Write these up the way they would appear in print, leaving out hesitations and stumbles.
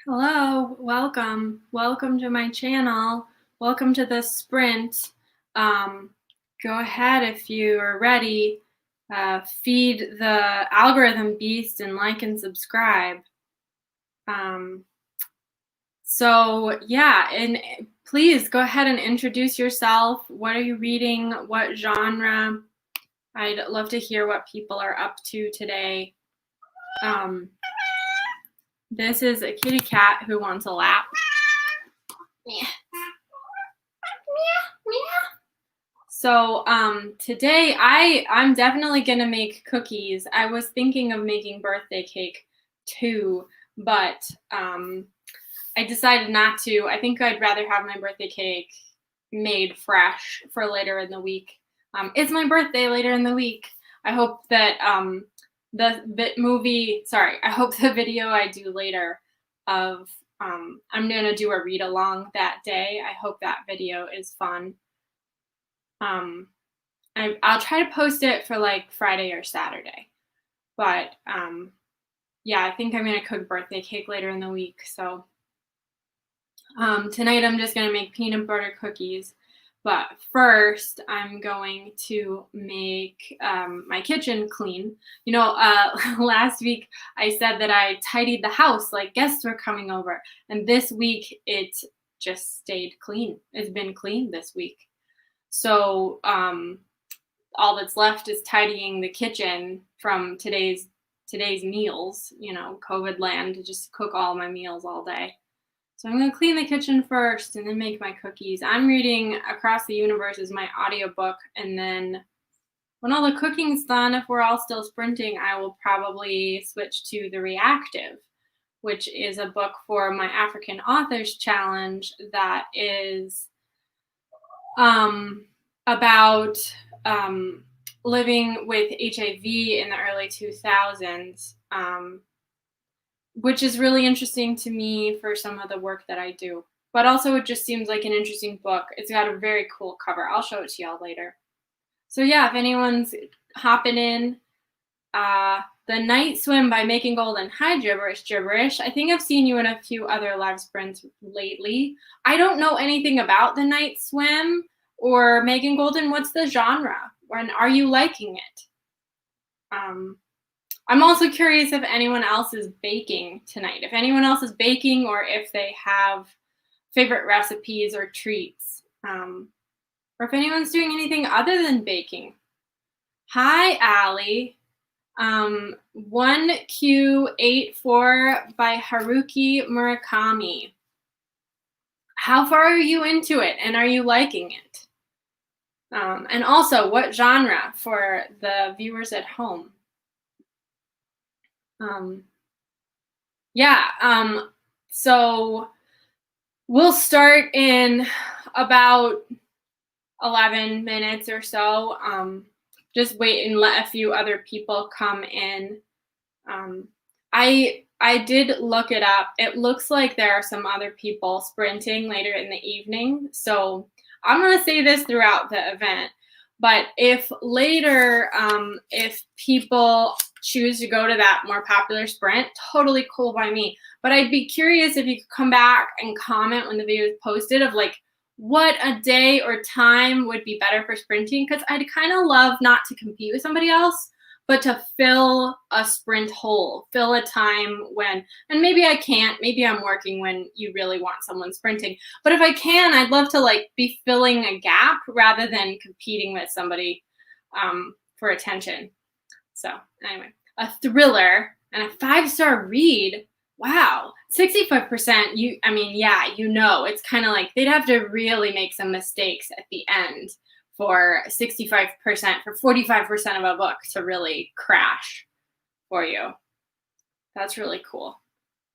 Hello, welcome to my channel. Welcome to the sprint. Go ahead if you are ready. Feed the algorithm beast and like and subscribe. And please go ahead and introduce yourself. What are you reading? What genre? I'd love to hear what people are up to today. This is a kitty cat who wants a lap. So today I'm definitely gonna make cookies. I was thinking of making birthday cake too, but I decided not to. I think I'd rather have my birthday cake made fresh for later in the week. It's my birthday later in the week. I hope that I hope the video I do later of I'm gonna do a read along that day. I hope that video is fun. I'll try to post it for like Friday or Saturday, but yeah, I think I'm gonna cook birthday cake later in the week. So tonight I'm just gonna make peanut butter cookies, but first I'm going to make my kitchen clean. You know, last week I said that I tidied the house like guests were coming over, and this week it just stayed clean. It's been clean this week. So all that's left is tidying the kitchen from today's meals, you know, COVID land, to just cook all my meals all day. So I'm going to clean the kitchen first and then make my cookies. I'm reading Across the Universe as my audiobook, and then when all the cooking's done, if we're all still sprinting, I will probably switch to The Reactive, which is a book for my African Authors Challenge that is about living with HIV in the early 2000s, which is really interesting to me for some of the work that I do. But also it just seems like an interesting book. It's got a very cool cover. I'll show it to y'all later. So yeah, if anyone's hopping in, The Night Swim by Making Golden. Hi, Gibberish. I think I've seen you in a few other live sprints lately. I don't know anything about The Night Swim or Megan Golden. What's the genre? And are you liking it? I'm also curious if anyone else is baking tonight. If anyone else is baking, or if they have favorite recipes or treats. Or if anyone's doing anything other than baking. Hi, Allie. 1Q84 by Haruki Murakami. How far are you into it, and are you liking it? And also, what genre for the viewers at home? So we'll start in about 11 minutes or so. Just wait and let a few other people come in. I did look it up. It looks like there are some other people sprinting later in the evening. So I'm going to say this throughout the event, but if later, if people choose to go to that more popular sprint, totally cool by me. But I'd be curious if you could come back and comment when the video is posted of like what a day or time would be better for sprinting, because I'd kind of love not to compete with somebody else, but to fill a sprint hole, fill a time when, and maybe I can't, maybe I'm working when you really want someone sprinting. But if I can, I'd love to like be filling a gap rather than competing with somebody for attention. So anyway, a thriller and a 5-star read. Wow, 65%. It's kind of like they'd have to really make some mistakes at the end for 65%, for 45% of a book to really crash for you. That's really cool.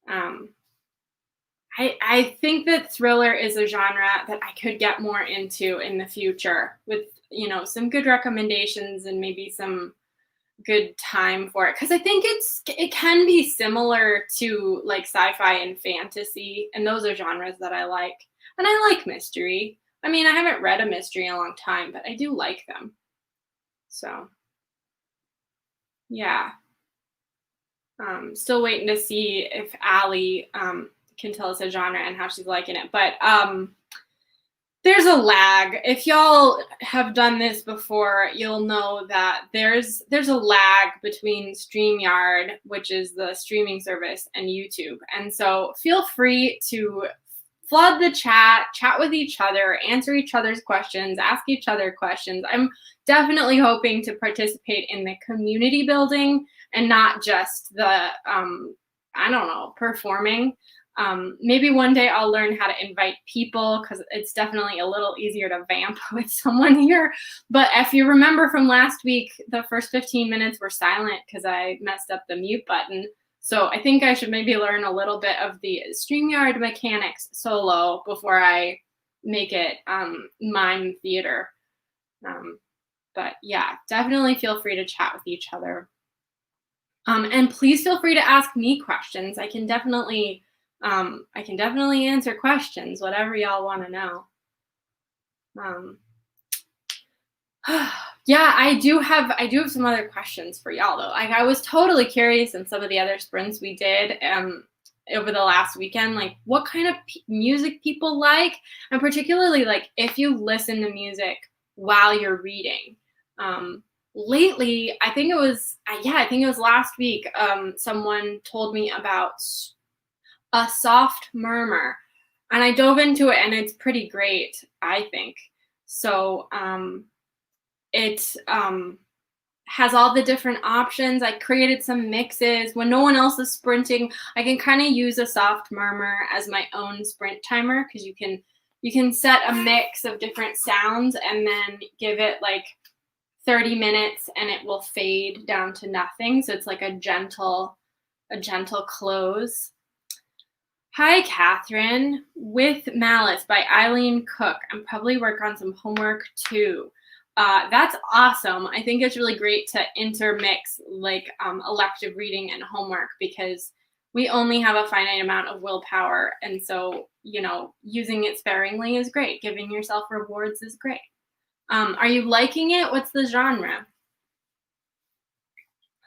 I think that thriller is a genre that I could get more into in the future with, you know, some good recommendations and maybe some good time for it, because I think it can be similar to like sci-fi and fantasy, and those are genres that I like. And I like mystery. I mean, I haven't read a mystery in a long time, but I do like them. So yeah. Still waiting to see if Allie can tell it's a genre and how she's liking it. But there's a lag. If y'all have done this before, you'll know that there's a lag between StreamYard, which is the streaming service, and YouTube. And so feel free to flood the chat with each other, answer each other's questions, ask each other questions. I'm definitely hoping to participate in the community building and not just the, I don't know, performing. Maybe one day I'll learn how to invite people, because it's definitely a little easier to vamp with someone here. But if you remember from last week, the first 15 minutes were silent because I messed up the mute button. So I think I should maybe learn a little bit of the StreamYard mechanics solo before I make it mime theater. But yeah, definitely feel free to chat with each other. And please feel free to ask me questions. I can definitely answer questions, whatever y'all want to know. Yeah, I do have some other questions for y'all though. Like, I was totally curious in some of the other sprints we did over the last weekend, like what kind of music people like, and particularly like if you listen to music while you're reading. Lately, I think it was last week, someone told me about a soft murmur, and I dove into it, and it's pretty great, I think. So it has all the different options. I created some mixes. When no one else is sprinting, I can kind of use a soft murmur as my own sprint timer, because you can set a mix of different sounds and then give it like 30 minutes and it will fade down to nothing. So it's like a gentle close. Hi, Catherine. With Malice by Eileen Cook. I'm probably work on some homework too. That's awesome. I think it's really great to intermix like elective reading and homework, because we only have a finite amount of willpower. And so, using it sparingly is great. Giving yourself rewards is great. Are you liking it? What's the genre?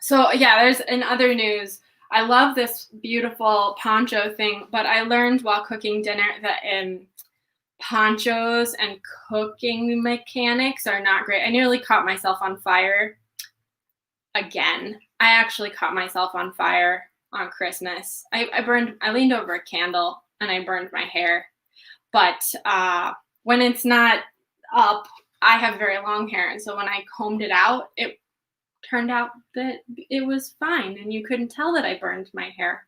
So yeah, there's in other news, I love this beautiful poncho thing, but I learned while cooking dinner that ponchos and cooking mechanics are not great. I nearly caught myself on fire again. I actually caught myself on fire on Christmas. I leaned over a candle and I burned my hair. But when it's not up, I have very long hair. And so when I combed it out, it turned out that it was fine. And you couldn't tell that I burned my hair.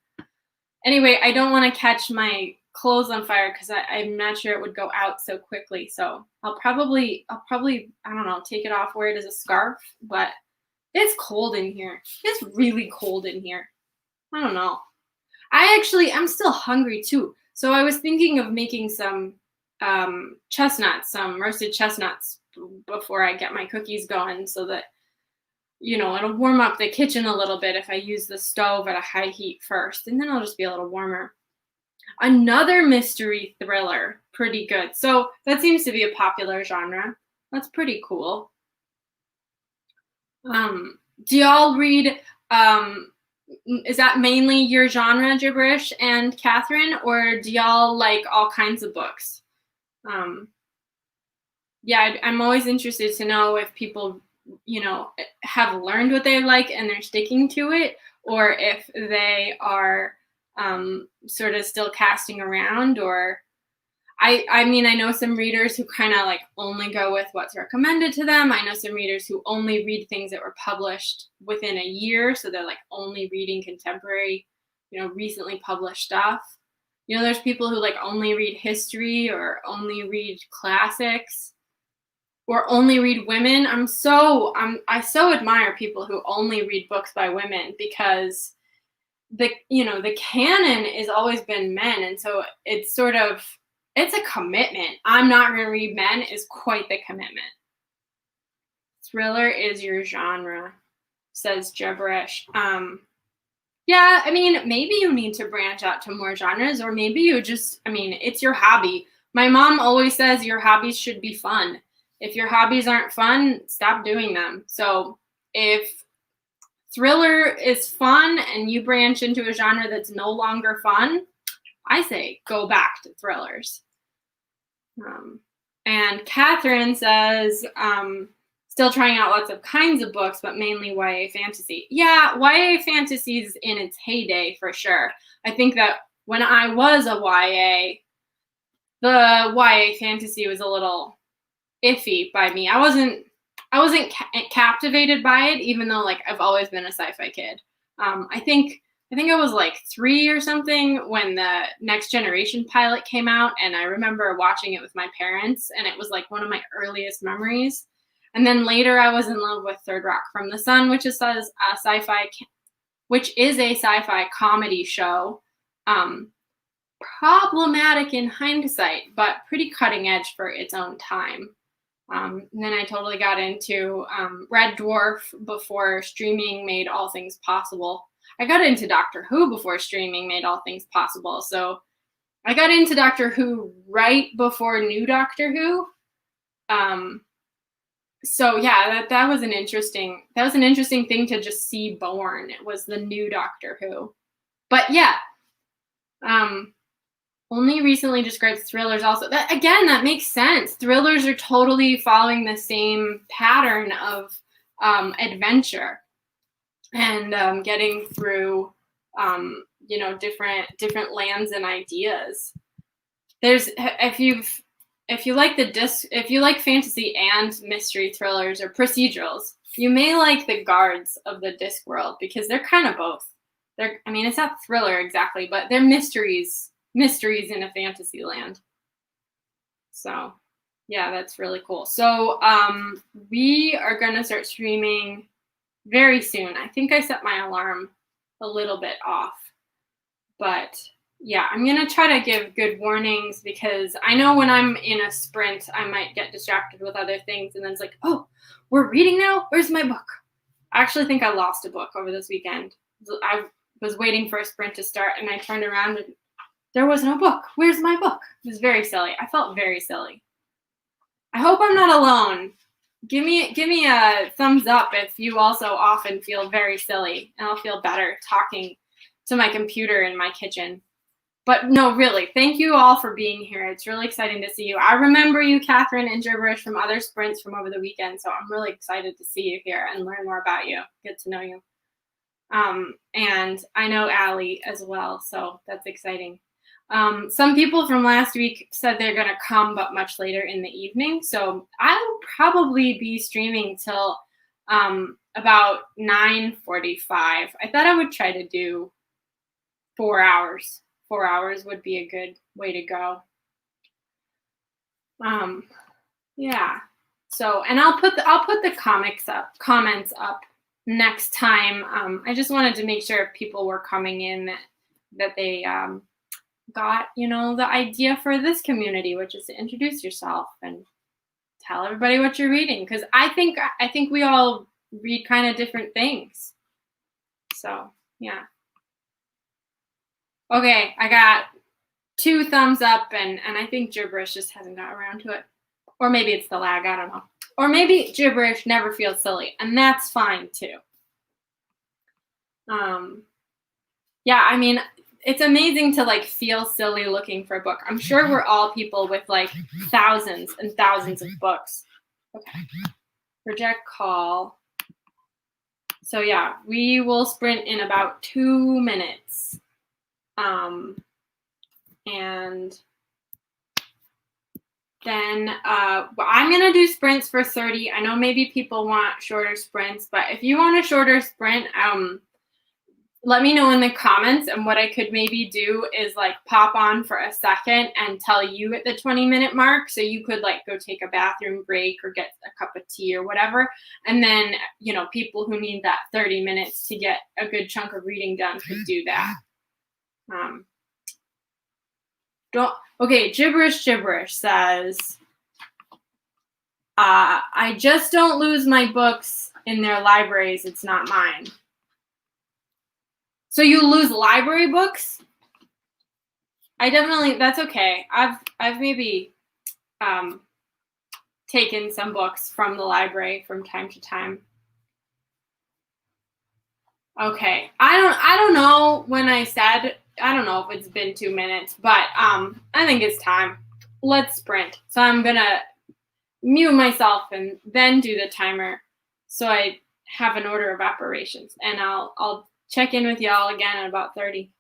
Anyway, I don't want to catch my clothes on fire because I'm not sure it would go out so quickly. So I'll probably, I don't know, take it off, wear it as a scarf. But it's cold in here. It's really cold in here. I don't know. I'm still hungry too. So I was thinking of making some chestnuts, some roasted chestnuts before I get my cookies going, so that, it'll warm up the kitchen a little bit if I use the stove at a high heat first, and then it'll just be a little warmer. Another mystery thriller, pretty good. So that seems to be a popular genre. That's pretty cool. Do y'all read, is that mainly your genre, Gibberish and Catherine, or do y'all like all kinds of books? Yeah, I'm always interested to know if people, have learned what they like and they're sticking to it, or if they are sort of still casting around. Or I mean, I know some readers who kind of like only go with what's recommended to them. I know some readers who only read things that were published within a year, so they're like only reading contemporary, recently published stuff. There's people who like only read history or only read classics or only read women. I so admire people who only read books by women, because the canon has always been men. And so it's a commitment. I'm not going to read men is quite the commitment. Thriller is your genre, says Gibberish. Yeah, I mean, maybe you need to branch out to more genres, or maybe you just, it's your hobby. My mom always says your hobbies should be fun. If your hobbies aren't fun, stop doing them. So if thriller is fun and you branch into a genre that's no longer fun, I say go back to thrillers. And Catherine says, still trying out lots of kinds of books, but mainly YA fantasy. Yeah, YA fantasy is in its heyday for sure. I think that when I was a YA, the YA fantasy was a little iffy by me. I wasn't captivated by it, even though like I've always been a sci-fi kid. I think I was like 3 or something when the Next Generation pilot came out, and I remember watching it with my parents, and it was like one of my earliest memories. And then later I was in love with Third Rock from the Sun, which is a sci-fi comedy show. Problematic in hindsight, but pretty cutting edge for its own time. And then I totally got into Red Dwarf before streaming made all things possible. I got into Doctor Who before streaming made all things possible. So I got into Doctor Who right before New Doctor Who. So yeah, that was an interesting thing to just see born. It was the new Doctor Who. But yeah, only recently described thrillers also. That makes sense. Thrillers are totally following the same pattern of adventure and getting through different lands and ideas. If you like fantasy and mystery thrillers or procedurals, you may like the Guards of the Discworld, because they're kind of both. It's not thriller exactly, but they're mysteries in a fantasy land. So yeah, that's really cool. So we are going to start streaming very soon. I think I set my alarm a little bit off, but yeah, I'm going to try to give good warnings, because I know when I'm in a sprint, I might get distracted with other things. And then it's like, oh, we're reading now? Where's my book? I actually think I lost a book over this weekend. I was waiting for a sprint to start, and I turned around and there was no book. Where's my book? It was very silly. I felt very silly. I hope I'm not alone. Give me a thumbs up if you also often feel very silly, and I'll feel better talking to my computer in my kitchen. But no, really, thank you all for being here. It's really exciting to see you. I remember you, Catherine and Gibberish, from other sprints from over the weekend, so I'm really excited to see you here and learn more about you, get to know you. And I know Allie as well, so that's exciting. Some people from last week said they're going to come, but much later in the evening. So I'll probably be streaming till about 9:45. I thought I would try to do 4 hours. 4 hours would be a good way to go. Yeah. So, and I'll put the comments up next time. I just wanted to make sure if people were coming in that they got, the idea for this community, which is to introduce yourself and tell everybody what you're reading, because I think we all read kind of different things. So yeah. Okay, I got 2 thumbs up, and I think Gibberish just hasn't got around to it. Or maybe it's the lag, I don't know. Or maybe Gibberish never feels silly, and that's fine too. Yeah, it's amazing to feel silly looking for a book. I'm sure we're all people with thousands and thousands of books. Okay. Reject call. So yeah, we will sprint in about 2 minutes. And then I'm going to do sprints for 30. I know maybe people want shorter sprints, but if you want a shorter sprint, let me know in the comments, and what I could maybe do is pop on for a second and tell you at the 20-minute mark, so you could go take a bathroom break or get a cup of tea or whatever. And then, people who need that 30 minutes to get a good chunk of reading done could do that. Gibberish says, I just don't lose my books in their libraries. It's not mine. So you lose library books? That's okay. I've maybe taken some books from the library from time to time. Okay. I don't know when I said I don't know if it's been 2 minutes, but I think it's time. Let's sprint. So I'm gonna mute myself and then do the timer so I have an order of operations. And I'll check in with y'all again in about 30.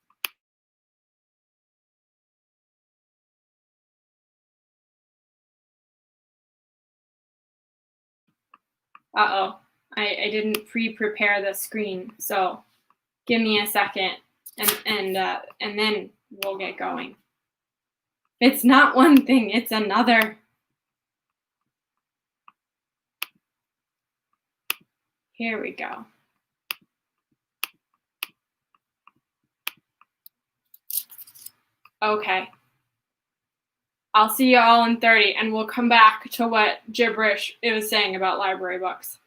Uh-oh, I didn't pre-prepare the screen, so give me a second and then we'll get going. It's not one thing, it's another. Here we go. Okay. I'll see you all in 30, and we'll come back to what gibberish it was saying about library books.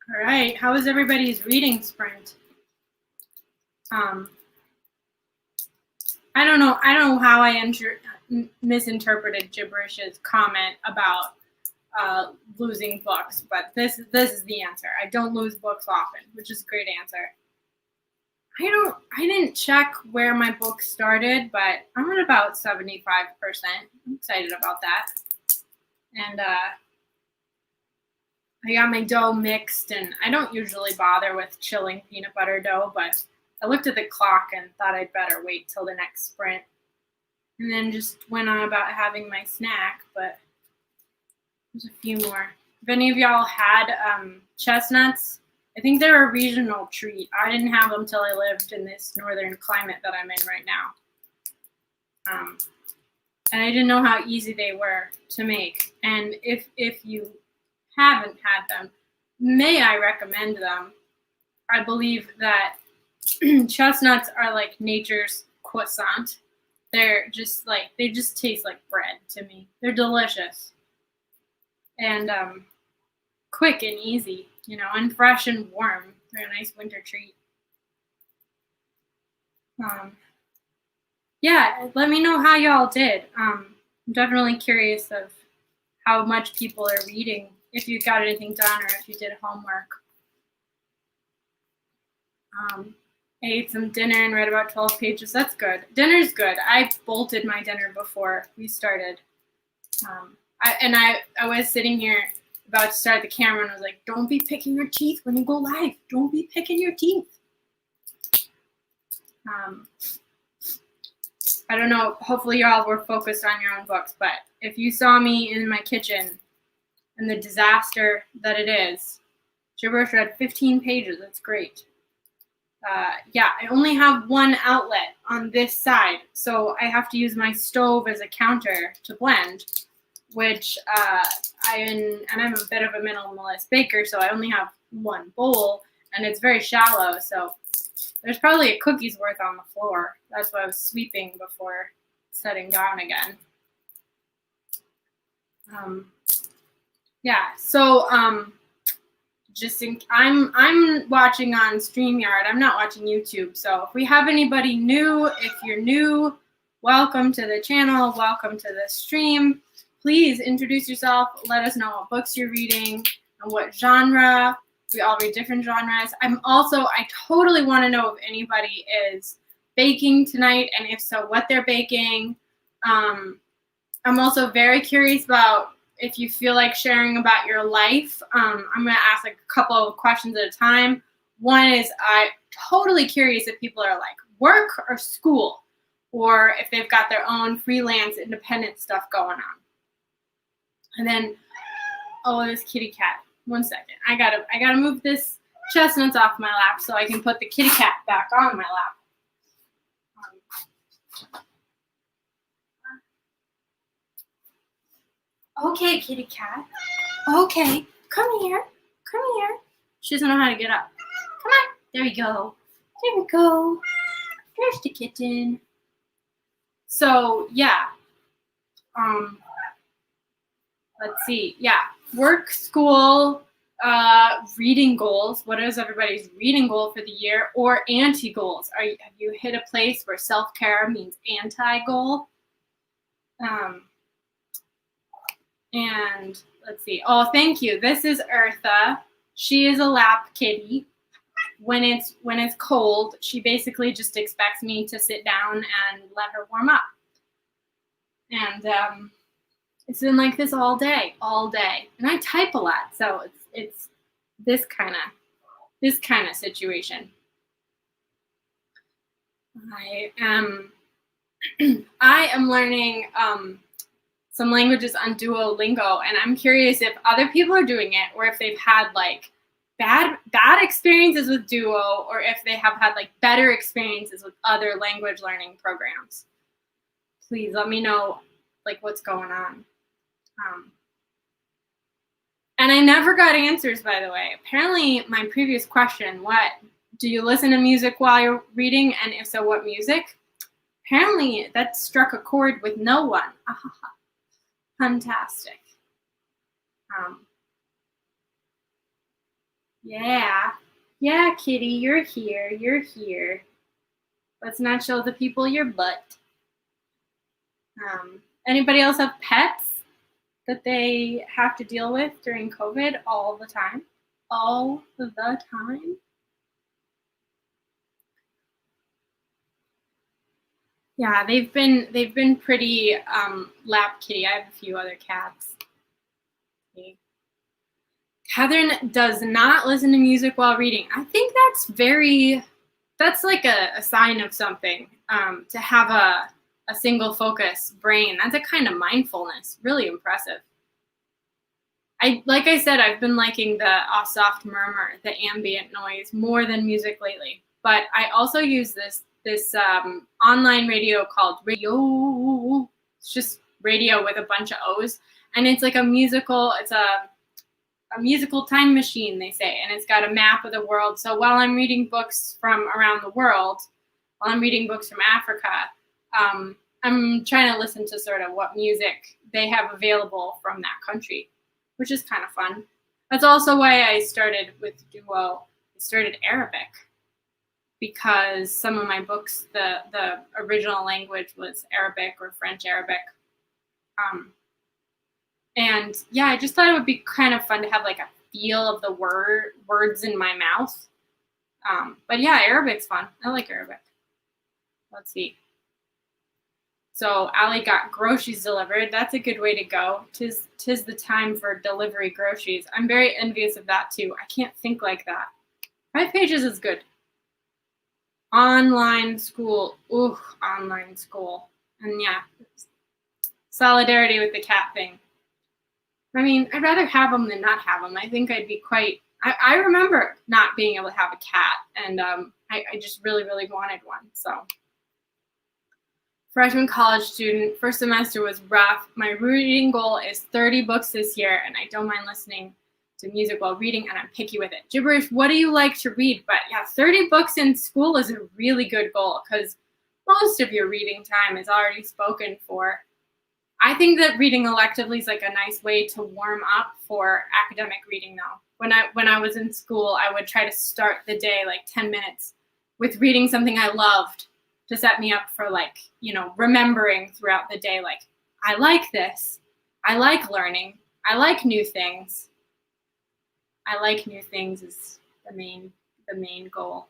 All right, how was everybody's reading sprint? I don't know how I misinterpreted Gibberish's comment about losing books, but this is the answer. I don't lose books often, which is a great answer. I didn't check where my book started, but I'm at about 75%. I'm excited about that. And I got my dough mixed, and I don't usually bother with chilling peanut butter dough, but I looked at the clock and thought I'd better wait till the next sprint. And then just went on about having my snack, but there's a few more. If any of y'all had chestnuts, I think they're a regional treat. I didn't have them till I lived in this northern climate that I'm in right now. And I didn't know how easy they were to make. And if you haven't had them, may I recommend them? I believe that chestnuts are like nature's croissant. They're just like, they just taste like bread to me. They're delicious. And quick and easy, you know, and fresh and warm. They're a nice winter treat. Yeah, let me know how y'all did. I'm definitely curious of how much people are reading, if you got anything done or if you did homework. I ate some dinner and read about 12 pages. That's good. Dinner's good. I bolted my dinner before we started. I was sitting here about to start the camera and I was like, don't be picking your teeth when you go live. Don't be picking your teeth. I don't know. Hopefully y'all were focused on your own books, but if you saw me in my kitchen and the disaster that it is, Gibberish read 15 pages. That's great. Yeah, I only have one outlet on this side, so I have to use my stove as a counter to blend, which I'm a bit of a minimalist baker, so I only have one bowl, and it's very shallow, so there's probably a cookie's worth on the floor. That's why I was sweeping before setting down again. Yeah, so I'm watching on StreamYard. I'm not watching YouTube. So if we have anybody new, if you're new, welcome to the channel. Welcome to the stream. Please introduce yourself. Let us know what books you're reading and what genre. We all read different genres. I totally want to know if anybody is baking tonight, and if so, what they're baking. I'm also very curious about if you feel like sharing about your life. I'm going to ask like a couple of questions at a time. One is, I'm totally curious if people are like work or school, or if they've got their own freelance independent stuff going on. And then, oh, this kitty cat. 1 second. I gotta move this chestnuts off my lap so I can put the kitty cat back on my lap. Okay, kitty cat. Okay, come here. Come here. She doesn't know how to get up. Come on. There we go. There we go. There's the kitten. So, yeah. Let's see. Yeah. Work, school, reading goals. What is everybody's reading goal for the year, or anti-goals? Have you hit a place where self-care means anti-goal? And let's see. Oh, thank you. This is Eartha. She is a lap kitty. When it's cold, she basically just expects me to sit down and let her warm up. And it's been like this all day. And I type a lot, so it's this kind of situation. I am learning some languages on Duolingo, and I'm curious if other people are doing it, or if they've had like bad experiences with Duo, or if they have had like better experiences with other language learning programs. Please let me know like what's going on. And I never got answers, by the way. Apparently my previous question, what do you listen to music while you're reading, and if so, what music? Apparently that struck a chord with no one. Fantastic. Yeah. Yeah, kitty, you're here. You're here. Let's not show the people your butt. Anybody else have pets that they have to deal with during COVID all the time? All the time? Yeah, they've been pretty lap kitty. I have a few other cats. Okay. Catherine does not listen to music while reading. I think that's like a sign of something. To have a single focus brain. That's a kind of mindfulness. Really impressive. Like I said, I've been liking the soft murmur, the ambient noise, more than music lately. But I also use this online radio called Radio. It's just radio with a bunch of O's, and it's like it's a musical time machine, they say, and it's got a map of the world. So while I'm reading books from around the world, while I'm reading books from Africa, I'm trying to listen to sort of what music they have available from that country, which is kind of fun. That's also why I started with Duo. I started Arabic because some of my books, the original language was Arabic or French Arabic. And yeah, I just thought it would be kind of fun to have like a feel of the words in my mouth. But yeah, Arabic's fun. I like Arabic. Let's see. So Allie got groceries delivered. That's a good way to go. Tis the time for delivery groceries. I'm very envious of that too. I can't think like that. 5 pages is good. Online school. Ooh, online school. And yeah, solidarity with the cat thing. I mean, I'd rather have them than not have them. I think I'd be I remember not being able to have a cat, and I just really, really wanted one. So, freshman college student, first semester was rough. My reading goal is 30 books this year, and I don't mind listening to music while reading, and I'm picky with it. Gibberish, what do you like to read? But yeah, 30 books in school is a really good goal because most of your reading time is already spoken for. I think that reading electively is like a nice way to warm up for academic reading though. When I was in school, I would try to start the day like 10 minutes with reading something I loved to set me up for like, remembering throughout the day, like, I like this. I like learning. I like new things. I like new things is the main goal.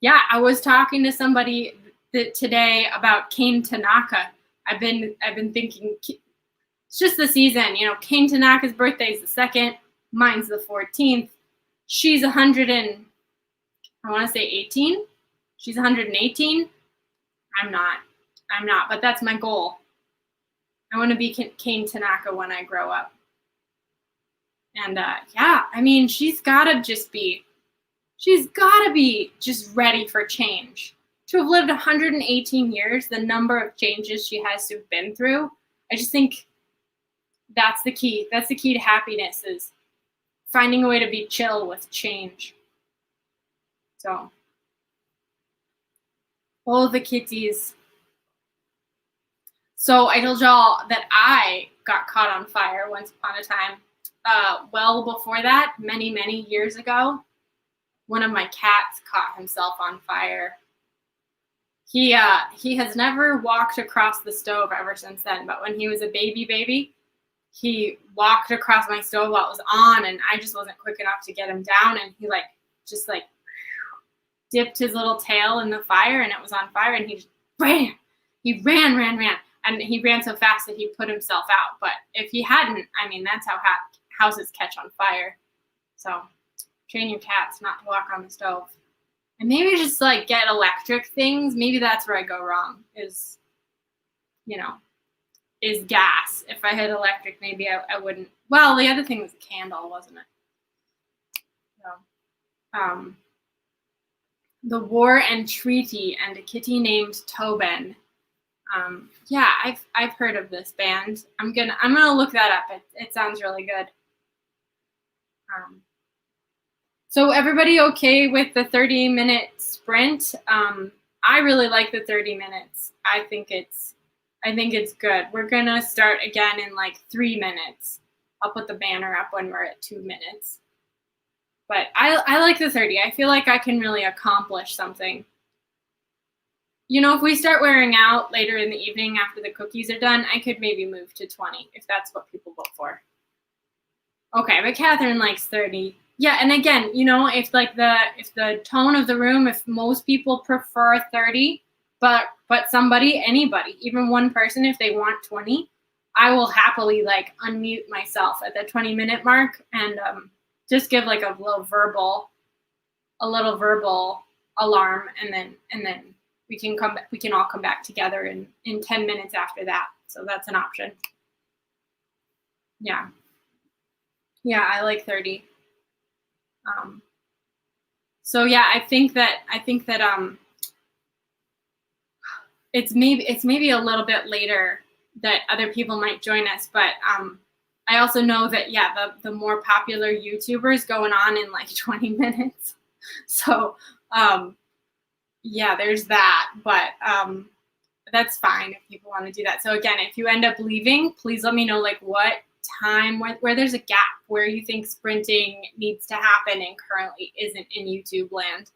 Yeah, I was talking to somebody today about Kane Tanaka. I've been thinking it's just the season, Kane Tanaka's birthday is the 2nd, mine's the 14th. She's 100 and I want to say 18. She's 118. I'm not, but that's my goal. I want to be Kane Tanaka when I grow up. And yeah, I mean, she's gotta be just ready for change. To have lived 118 years, the number of changes she has to have been through, I just think that's the key. That's the key to happiness, is finding a way to be chill with change. So, all the kitties. So I told y'all that I got caught on fire once upon a time. Well before that, many, many years ago, one of my cats caught himself on fire. He has never walked across the stove ever since then, but when he was a baby, he walked across my stove while it was on, and I just wasn't quick enough to get him down, and he just dipped his little tail in the fire, and it was on fire, and he just ran. He ran, and he ran so fast that he put himself out. But if he hadn't, I mean, that's how houses catch on fire. So train your cats not to walk on the stove. And maybe just get electric things. Maybe that's where I go wrong, is gas. If I had electric, maybe I wouldn't. Well, the other thing was a candle, wasn't it? So, The War and Treaty and a Kitty Named Tobin. Yeah, I've heard of this band. I'm gonna look that up. It sounds really good. So everybody okay with the 30-minute sprint? I really like the 30 minutes. I think it's good. We're gonna start again in 3 minutes. I'll put the banner up when we're at 2 minutes. But I like the 30. I feel like I can really accomplish something. You know, if we start wearing out later in the evening after the cookies are done, I could maybe move to 20 if that's what people vote for. Okay, but Catherine likes 30. Yeah, and again, you know, if the tone of the room, if most people prefer 30, but anybody, even one person, if they want 20, I will happily like unmute myself at the 20-minute mark and just give like a little verbal alarm, and then we can all come back together in 10 minutes after that. So that's an option. Yeah. Yeah, I like 30. So yeah, I think that it's maybe a little bit later that other people might join us, but I also know that the more popular YouTubers going on in like 20 minutes. So yeah, there's that, but that's fine if people want to do that. So again, if you end up leaving, please let me know like what time where there's a gap where you think sprinting needs to happen and currently isn't in YouTube land.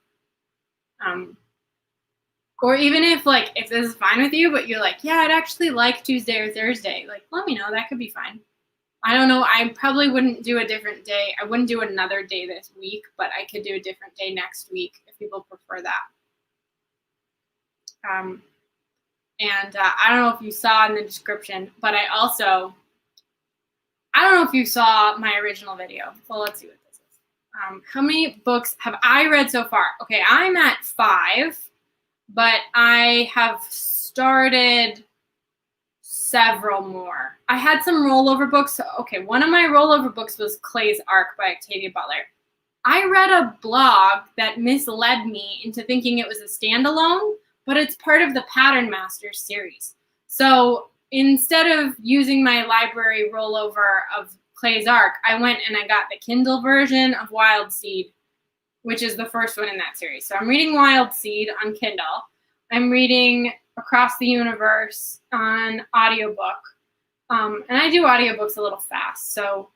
Or even if this is fine with you, but you're like, yeah, I'd actually like Tuesday or Thursday, like let me know. That could be fine. I don't know. I probably wouldn't do a different day. I wouldn't do another day this week, but I could do a different day next week if people prefer that. And I don't know if you saw in the description, but I don't know if you saw my original video. Well, let's see what this is. How many books have I read so far? Okay, I'm at 5, but I have started several more. I had some rollover books. Okay, one of my rollover books was Clay's Ark by Octavia Butler. I read a blog that misled me into thinking it was a standalone, but it's part of the Pattern Masters series. So instead of using my library rollover of Clay's Ark, I went and I got the Kindle version of Wild Seed, which is the first one in that series. So I'm reading Wild Seed on Kindle. I'm reading Across the Universe on audiobook. And I do audiobooks a little fast. So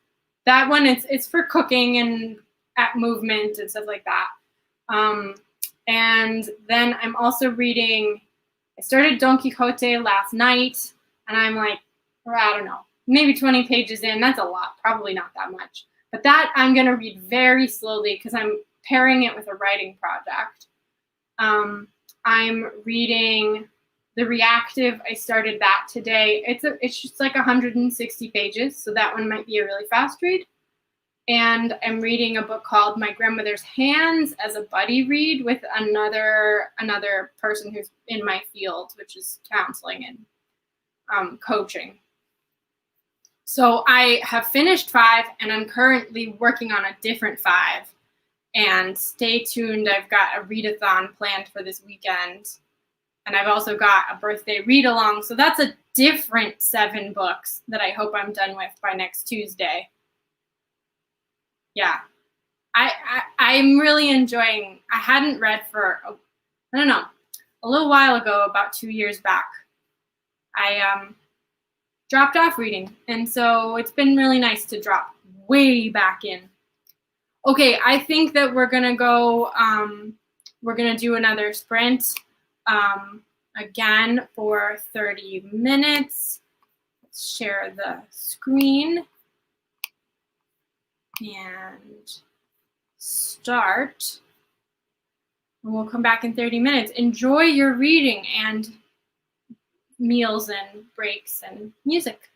that one, it's for cooking and at movement and stuff like that. And then I'm also reading, I started Don Quixote last night, and I'm like, I don't know, maybe 20 pages in. That's a lot, probably not that much. But that I'm going to read very slowly because I'm pairing it with a writing project. I'm reading The Reactive. I started that today. It's just like 160 pages, so that one might be a really fast read. And I'm reading a book called My Grandmother's Hands as a buddy read with another person who's in my field, which is counseling and coaching. So I have finished 5, and I'm currently working on a different 5. And stay tuned. I've got a readathon planned for this weekend. And I've also got a birthday read-along. So that's a different 7 books that I hope I'm done with by next Tuesday. Yeah. I'm really enjoying, I hadn't read for, I don't know, a little while ago, about 2 years back. I dropped off reading. And so it's been really nice to drop way back in. Okay, I think that we're going to go, we're going to do another sprint again for 30 minutes. Let's share the screen and start. And we'll come back in 30 minutes. Enjoy your reading and meals and breaks and music.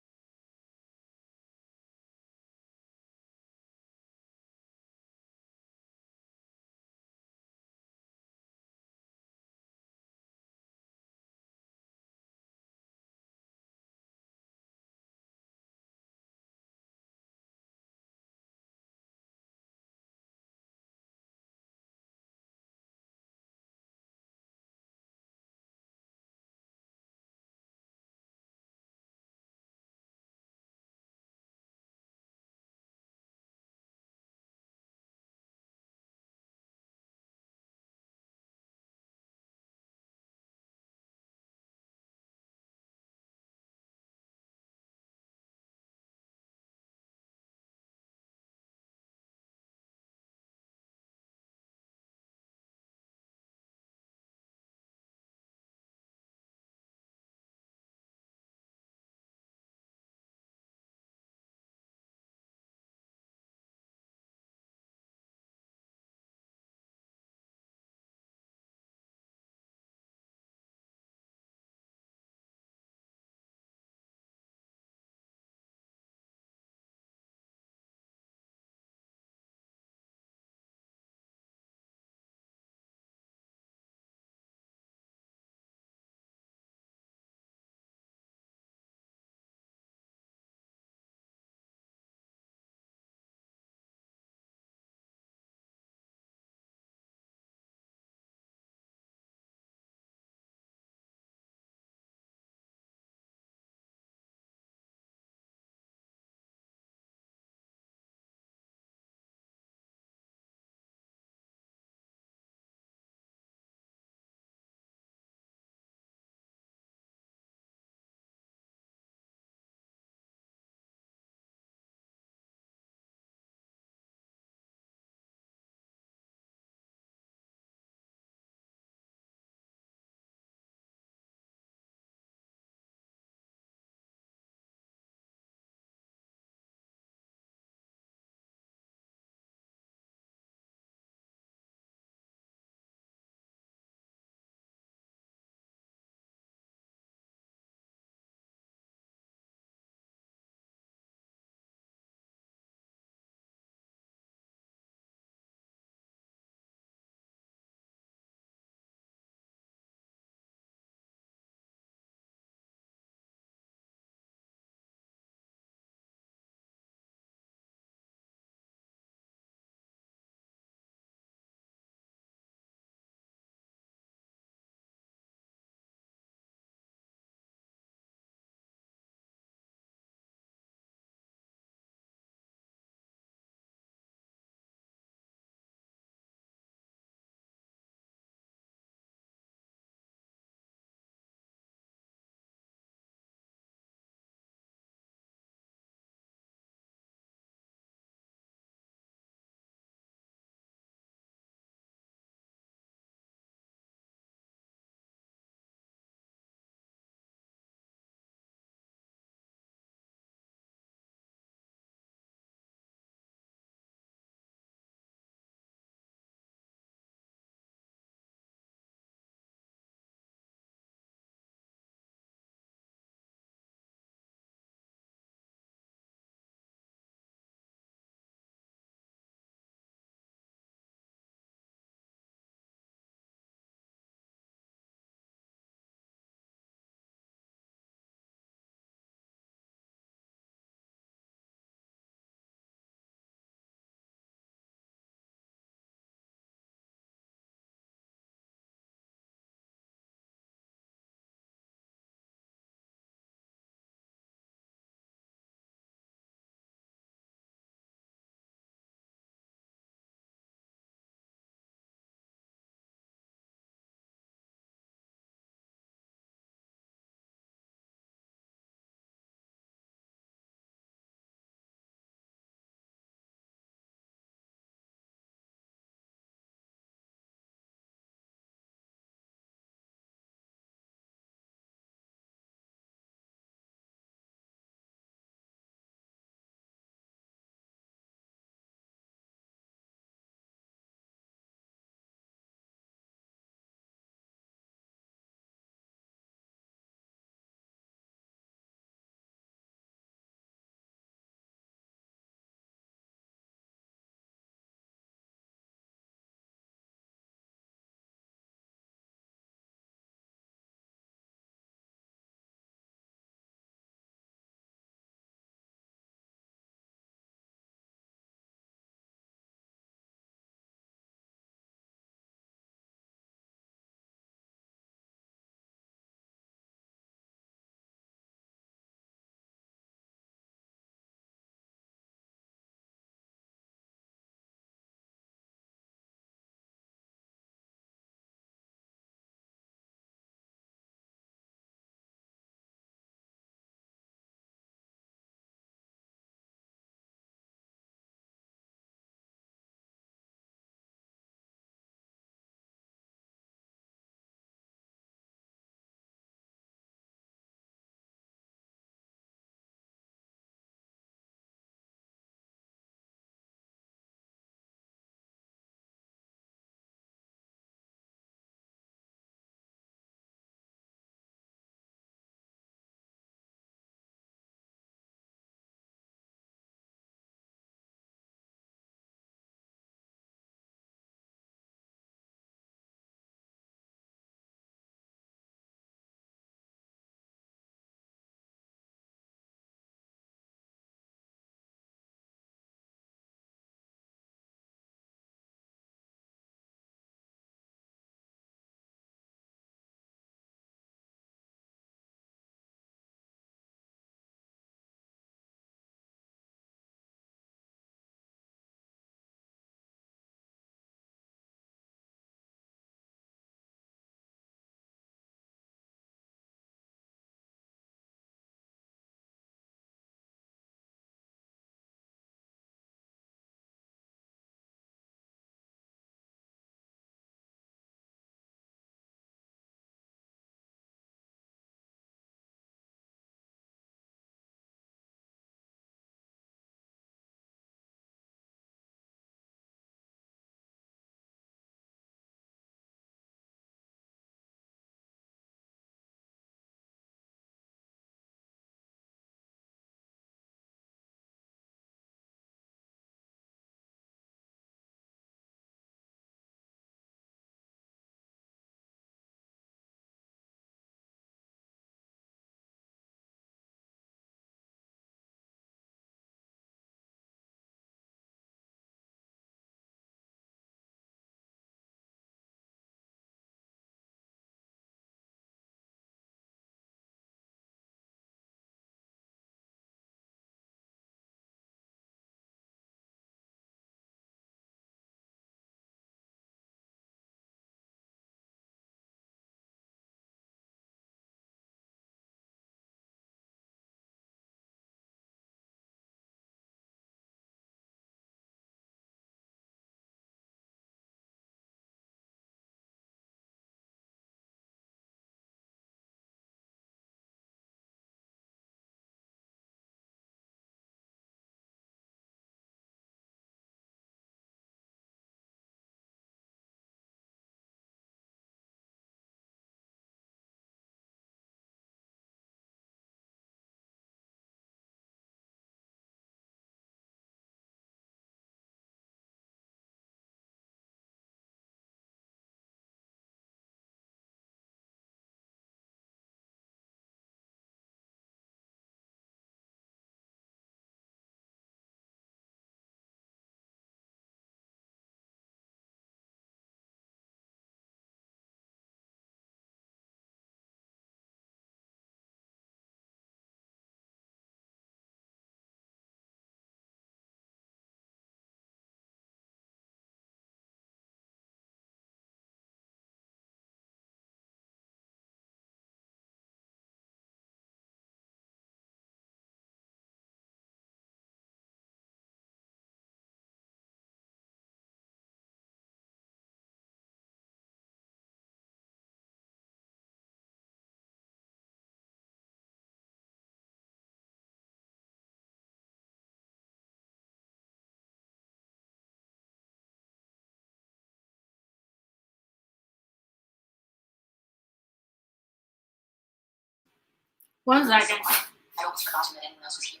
1 second. I'd almost forgotten that anyone else was here.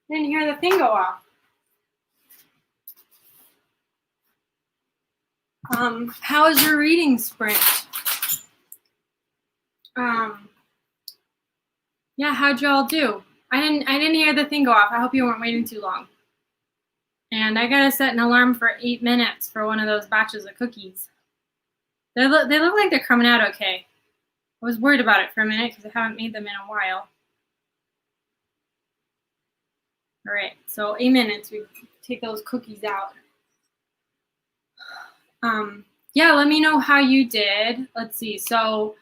Didn't hear the thing go off. How was your reading sprint? Yeah, how'd y'all do? I didn't hear the thing go off. I hope you weren't waiting too long. And I gotta set an alarm for 8 minutes for one of those batches of cookies. They look like they're coming out okay. I was worried about it for a minute because I haven't made them in a while. All right, so 8 minutes, we take those cookies out. Yeah, let me know how you did. Let's see, so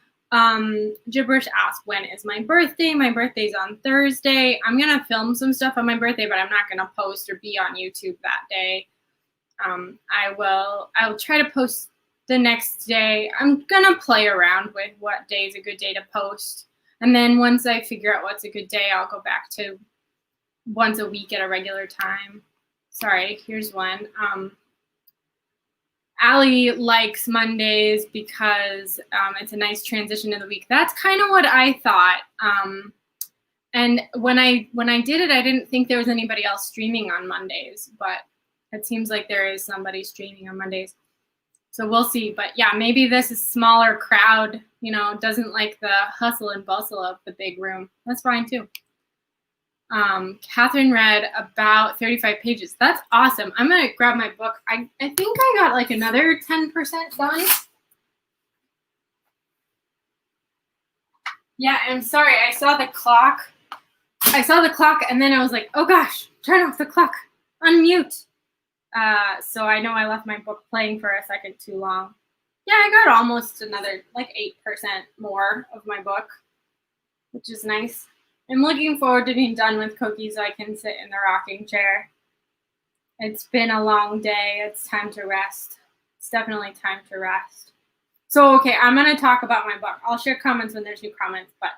Gibberish asked, when is my birthday? My birthday's on Thursday. I'm gonna film some stuff on my birthday, but I'm not gonna post or be on YouTube that day. I'll try to post the next day. I'm gonna play around with what day is a good day to post. And then once I figure out what's a good day, I'll go back to once a week at a regular time. Sorry, here's one. Allie likes Mondays because it's a nice transition to the week. That's kind of what I thought. And when I did it, I didn't think there was anybody else streaming on Mondays, but it seems like there is somebody streaming on Mondays. So we'll see. But yeah, maybe this is smaller crowd, doesn't like the hustle and bustle of the big room. That's fine too. Catherine read about 35 pages. That's awesome. I'm going to grab my book. I think I got like another 10% done. Yeah, I'm sorry. I saw the clock and then I was like, oh gosh, turn off the clock. Unmute. So I know I left my book playing for a second too long. Yeah, I got almost another like 8% more of my book, which is nice. I'm looking forward to being done with cookies so I can sit in the rocking chair. It's been a long day. It's time to rest. It's definitely time to rest. So, okay, I'm going to talk about my book. I'll share comments when there's new comments, but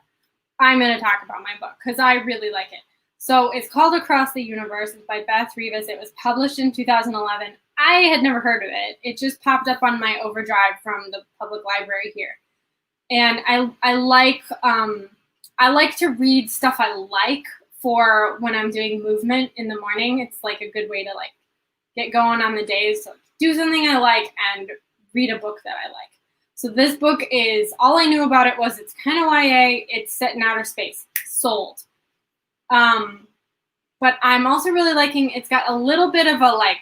I'm going to talk about my book because I really like it. So it's called Across the Universe. It's by Beth Rivas. It was published in 2011. I had never heard of it. It just popped up on my overdrive from the public library here. And I like to read stuff I like for when I'm doing movement in the morning. It's like a good way to like get going on the days. So do something I like and read a book that I like. So this book is, all I knew about it was it's kind of YA. It's set in outer space. Sold. But I'm also really liking, it's got a little bit of a like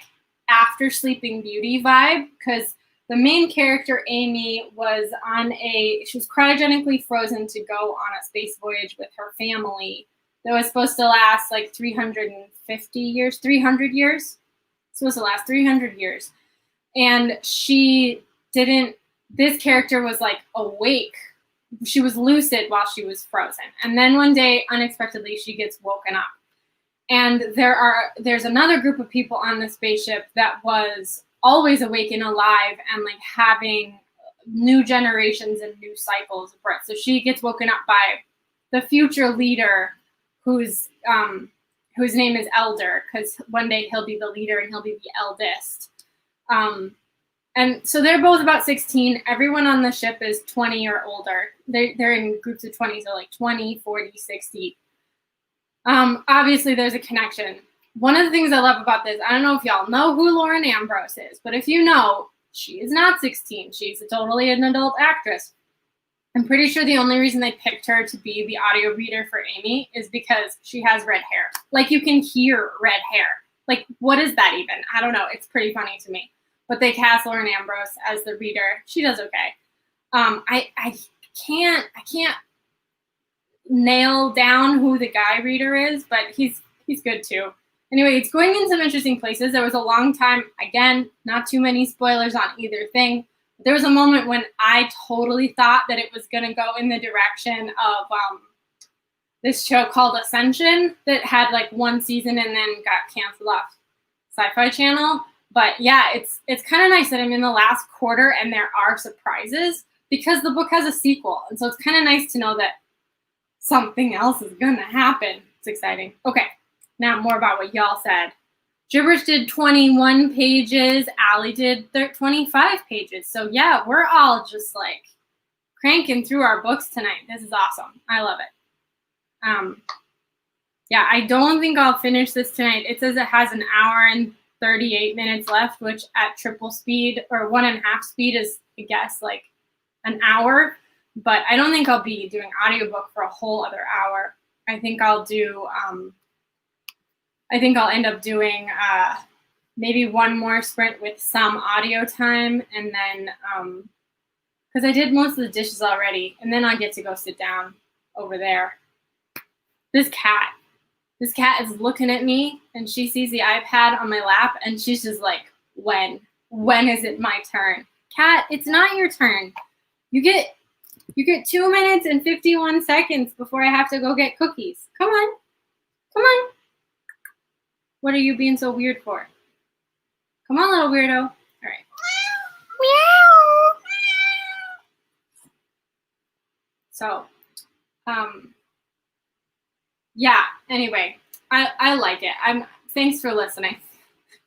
after Sleeping Beauty vibe because the main character, Amy, she was cryogenically frozen to go on a space voyage with her family that was supposed to last like 350 years, 300 years. It's supposed to last 300 years. And this character was like awake. She was lucid while she was frozen. And then one day, unexpectedly, she gets woken up. And there's another group of people on the spaceship that was always awake and alive and like having new generations and new cycles of birth. So she gets woken up by the future leader whose name is Elder, because one day he'll be the leader and he'll be the eldest. And so they're both about 16. Everyone on the ship is 20 or older. They're in groups of 20, so like 20, 40, 60. Obviously there's a connection. One of the things I love about this, I don't know if y'all know who Lauren Ambrose is, but if you know, she is not 16. She's totally an adult actress. I'm pretty sure the only reason they picked her to be the audio reader for Amy is because she has red hair. Like, you can hear red hair. Like, what is that even? I don't know. It's pretty funny to me. But they cast Lauren Ambrose as the reader. She does okay. I can't nail down who the guy reader is, but he's good too. Anyway, it's going in some interesting places. There was a long time, again, not too many spoilers on either thing. There was a moment when I totally thought that it was going to go in the direction of this show called Ascension that had like one season and then got canceled off Sci-Fi Channel. But yeah, it's kind of nice that I'm in the last quarter and there are surprises because the book has a sequel. And so it's kind of nice to know that something else is going to happen. It's exciting. Okay, now more about what y'all said. Gibberish did 21 pages. Allie did 25 pages. So yeah, we're all just like cranking through our books tonight. This is awesome. I love it. Yeah, I don't think I'll finish this tonight. It says it has an hour and 38 minutes left, which at triple speed or 1.5 speed is, I guess, like an hour. But I don't think I'll be doing audiobook for a whole other hour. I think I'll do, I think I'll end up doing maybe one more sprint with some audio time, and then, because I did most of the dishes already, and then I get to go sit down over there. This cat is looking at me, and she sees the iPad on my lap, and she's just like, when is it my turn? Cat, it's not your turn. You get 2 minutes and 51 seconds before I have to go get cookies. Come on. What are you being so weird for? Come on, little weirdo. All right. Meow. So, yeah, anyway, I like it. Thanks for listening.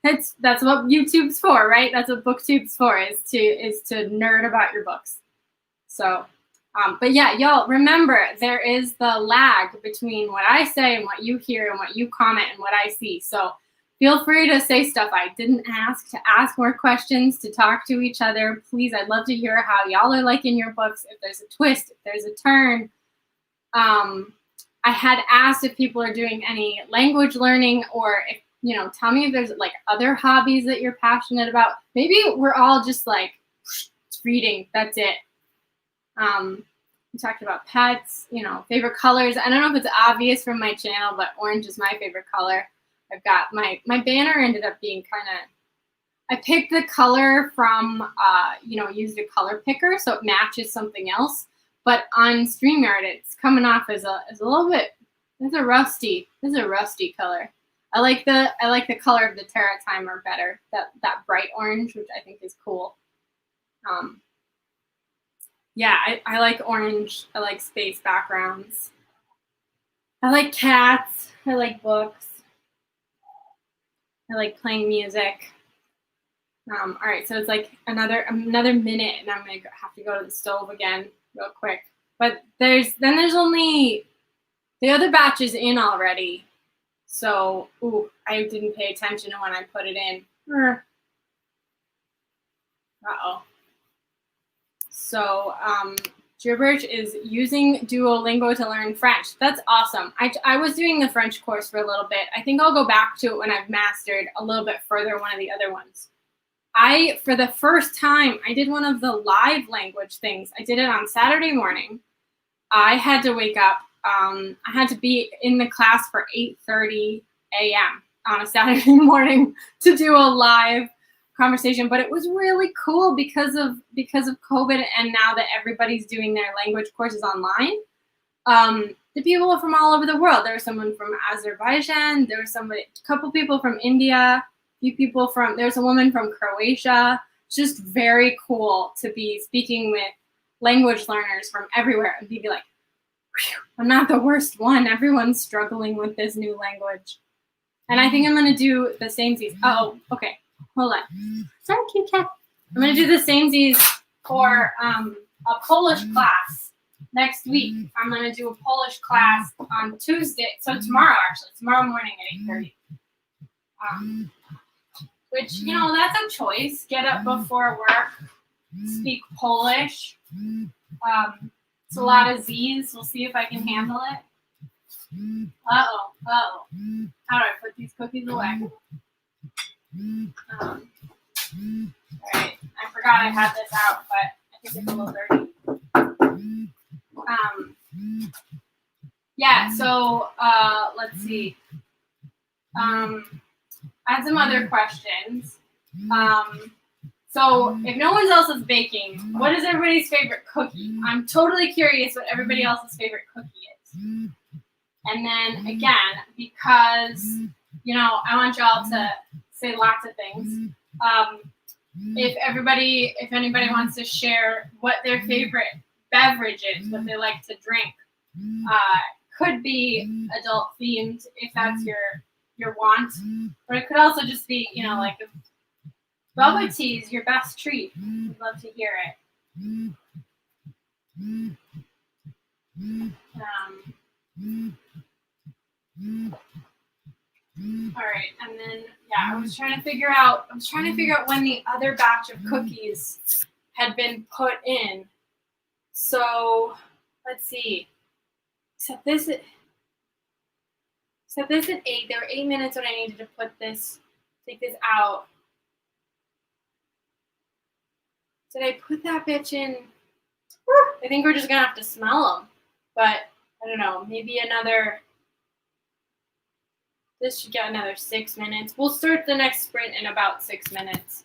That's what YouTube's for, right? That's what BookTube's for, is to nerd about your books. So, but yeah, y'all, remember, there is the lag between what I say and what you hear and what you comment and what I see. So feel free to say stuff I didn't ask, to ask more questions, to talk to each other. Please, I'd love to hear how y'all are liking your books, if there's a twist, if there's a turn. I had asked if people are doing any language learning, or if, tell me if there's like other hobbies that you're passionate about. Maybe we're all just like reading, that's it. We talked about pets, favorite colors. I don't know if it's obvious from my channel, but orange is my favorite color. I've got my banner ended up being I picked the color from, used a color picker so it matches something else. But on StreamYard, it's coming off as a little bit, it's a rusty color. I like the color of the Terra Timer better, that bright orange, which I think is cool. Yeah, I like orange. I like space backgrounds. I like cats. I like books. I like playing music. All right, so it's like another minute, and I'm gonna have to go to the stove again real quick. But there's only the other batch is in already. So, I didn't pay attention when I put it in. Uh-oh. So, Gibberish is using Duolingo to learn French. That's awesome. I was doing the French course for a little bit. I think I'll go back to it when I've mastered a little bit further one of the other ones. For the first time, I did one of the live language things. I did it on Saturday morning. I had to wake up. I had to be in the class for 8:30 a.m. on a Saturday morning to do a live conversation, but it was really cool because of COVID, and now that everybody's doing their language courses online. The people from all over the world. There was someone from Azerbaijan. There was a couple people from India. There's a woman from Croatia. It's just very cool to be speaking with language learners from everywhere and be like, I'm not the worst one. Everyone's struggling with this new language. And I think I'm going to do the same these. Oh, okay. Hold on. Sorry, cute cat. I'm going to do the same these for a Polish class next week. I'm going to do a Polish class on Tuesday. So tomorrow morning at 8:30. Which, that's a choice. Get up before work, speak Polish. It's a lot of Z's. We'll see if I can handle it. Uh-oh. How do I put these cookies away? All right. I forgot I had this out, but I think it's a little dirty. Yeah, so let's see. I had some other questions. So if no one else is baking, what is everybody's favorite cookie? I'm totally curious what everybody else's favorite cookie is. And then again, because, I want y'all to say lots of things. If anybody wants to share what their favorite beverage is, what they like to drink, could be adult themed if that's your want, but it could also just be, like if bubble tea is your best treat. I'd love to hear it. All right, and then I was trying to figure out when the other batch of cookies had been put in. So let's see. Set this at 8. There were 8 minutes when I needed to take this out. Did I put that bitch in? I think we're just gonna have to smell them. But I don't know, maybe this should get another 6 minutes. We'll start the next sprint in about 6 minutes.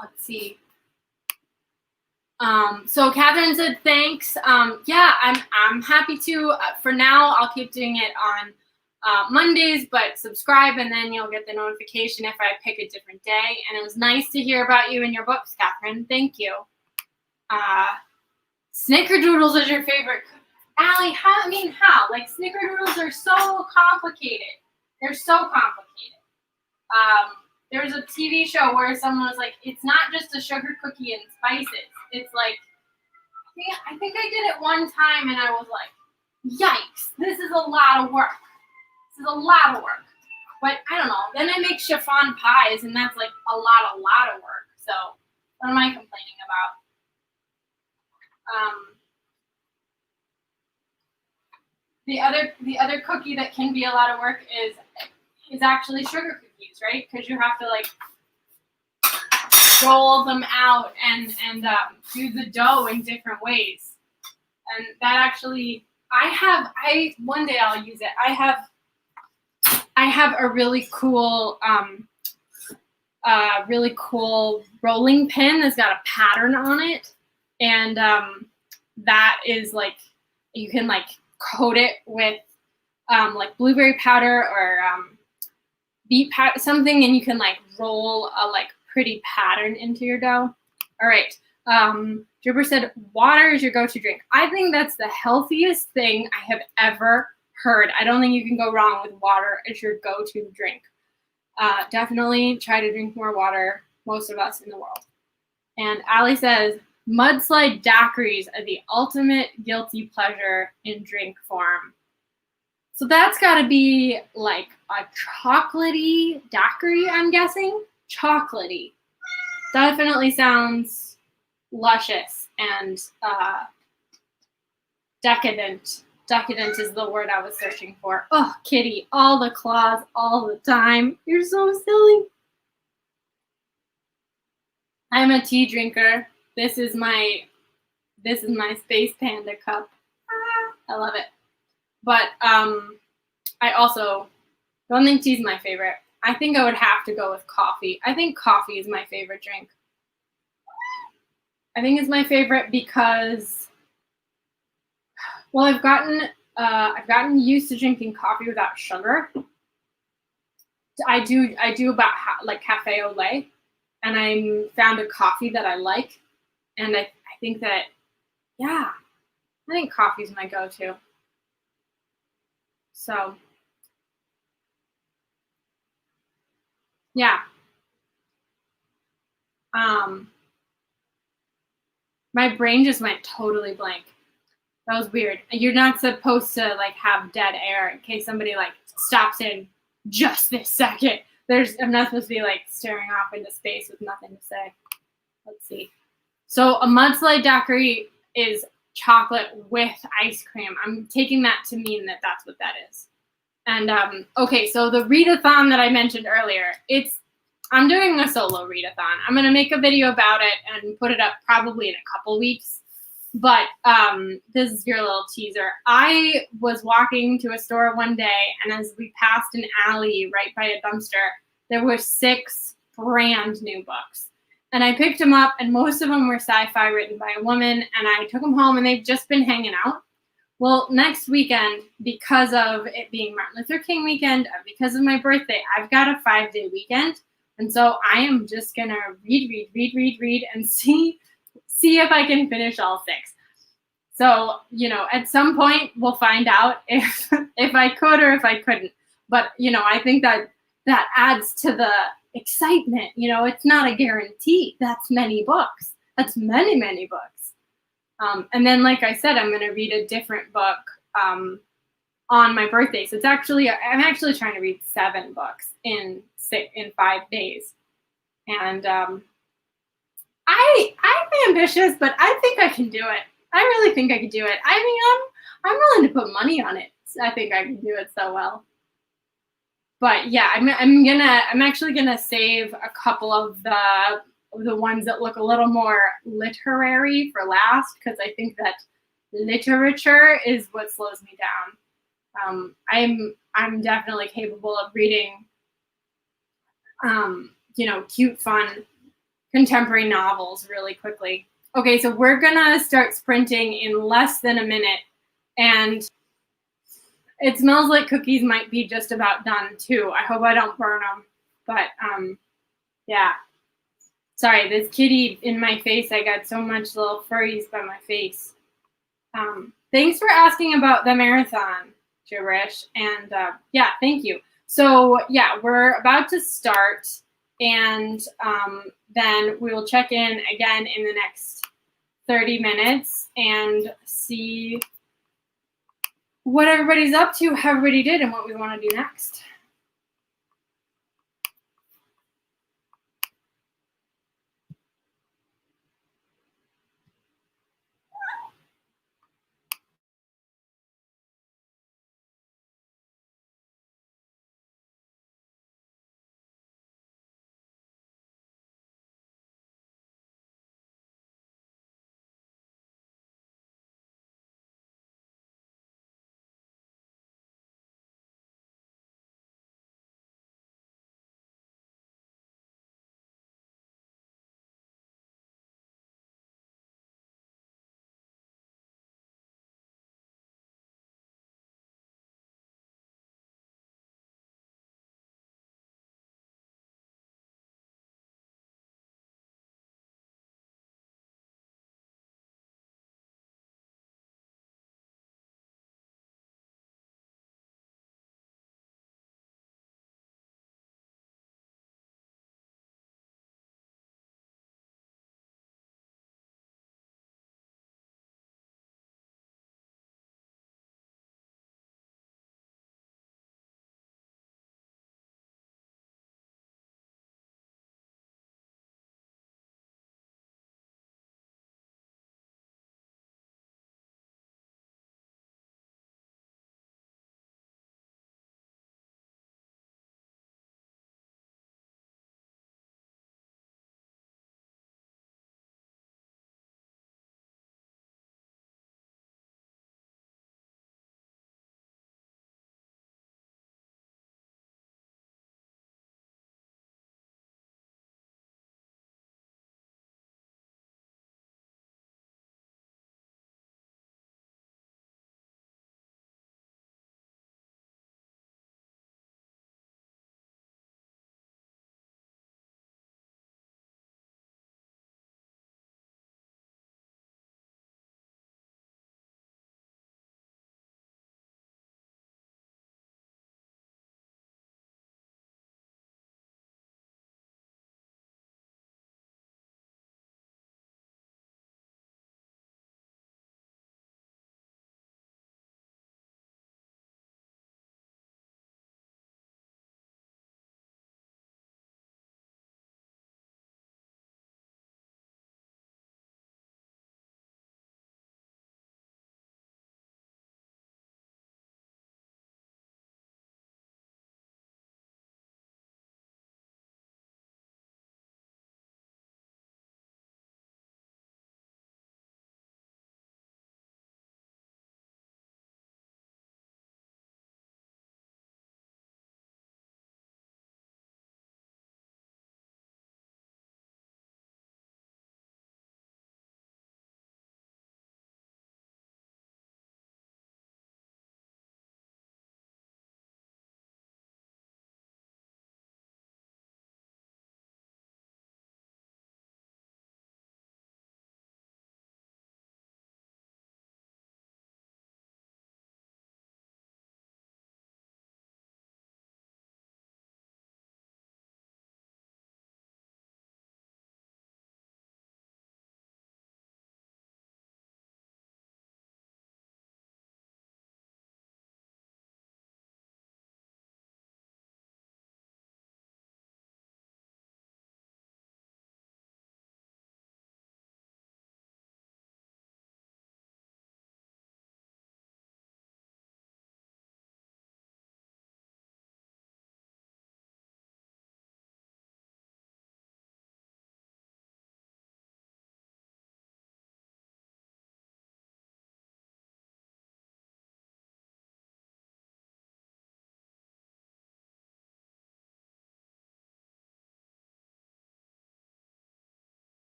Let's see. So Catherine said thanks. Yeah, I'm happy to. For now, I'll keep doing it on Mondays, but subscribe and then you'll get the notification if I pick a different day. And it was nice to hear about you and your books, Catherine. Thank you. Snickerdoodles is your favorite. Allie, how? Like, snickerdoodles are so complicated. They're so complicated. There was a TV show where someone was like, it's not just a sugar cookie and spices. It's like, I think I did it one time and I was like, yikes, this is a lot of work. But I don't know. Then I make chiffon pies and that's like a lot of work. So what am I complaining about? The other cookie that can be a lot of work is actually sugar cookies, right? Because you have to like roll them out and do the dough in different ways. And that actually, one day I'll use it. I have a really cool rolling pin that's got a pattern on it, and that is like, you can like coat it with like blueberry powder or beet powder, something, and you can like roll a like pretty pattern into your dough. All right. Dripper said, water is your go-to drink. I think that's the healthiest thing I have ever heard. I don't think you can go wrong with water as your go-to drink. Definitely try to drink more water, most of us in the world. And Allie says, mudslide daiquiris are the ultimate guilty pleasure in drink form. So that's got to be like a chocolatey daiquiri, I'm guessing. Chocolatey. Definitely sounds luscious and decadent. Decadent is the word I was searching for. Oh, Kitty, all the claws all the time. You're so silly. I'm a tea drinker. This is my Space Panda cup. I love it. But I also don't think tea's my favorite. I think I would have to go with coffee. I think coffee is my favorite drink. I think it's my favorite because, well, I've gotten used to drinking coffee without sugar. I do about like cafe au lait, and I found a coffee that I like, and I think that, yeah, I think coffee's my go-to. So, yeah. My brain just went totally blank. That was weird. You're not supposed to like have dead air in case somebody like stops in just this second. I'm not supposed to be like staring off into space with nothing to say. Let's see. So a mudslide daiquiri is chocolate with ice cream. I'm taking that to mean that that's what that is. And okay, so the readathon that I mentioned earlier, I'm doing a solo readathon. I'm gonna make a video about it and put it up probably in a couple weeks. But this is your little teaser. I was walking to a store one day, and as we passed an alley right by a dumpster, there were 6 brand new books. And I picked them up, and most of them were sci-fi written by a woman, and I took them home, and they've just been hanging out. Well, next weekend, because of it being Martin Luther King weekend, because of my birthday, I've got a 5-day weekend. And so I am just going to read, and see if I can finish all 6. So, at some point we'll find out if I could or if I couldn't. But, I think that adds to the excitement. It's not a guarantee. That's many books. That's many, many books. And then, like I said, I'm going to read a different book on my birthday. So I'm actually trying to read 7 books in 5 days. And I'm ambitious, but I think I can do it. I really think I can do it. I mean, I'm willing to put money on it. I think I can do it so well. But yeah, I'm actually gonna save a couple of the ones that look a little more literary for last, because I think that literature is what slows me down. I'm definitely capable of reading, cute, fun, contemporary novels really quickly. Okay, so we're gonna start sprinting in less than a minute, and it smells like cookies might be just about done too. I hope I don't burn them, but yeah. Sorry, this kitty in my face. I got so much little furries by my face. Thanks for asking about the marathon, Gibberish, and yeah, thank you. So yeah, we're about to start, and then we will check in again in the next 30 minutes and see what everybody's up to, how everybody did, and what we want to do next.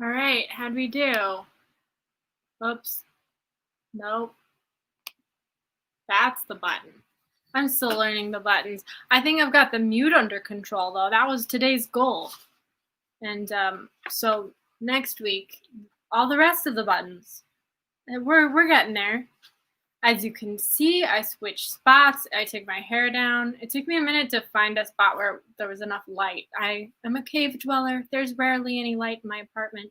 All right, how'd we do? Oops. Nope. That's the button. I'm still learning the buttons. I think I've got the mute under control, though. That was today's goal. And so next week, all the rest of the buttons. We're getting there. As you can see, I switched spots. I took my hair down. It took me a minute to find a spot where there was enough light. I am a cave dweller. There's rarely any light in my apartment.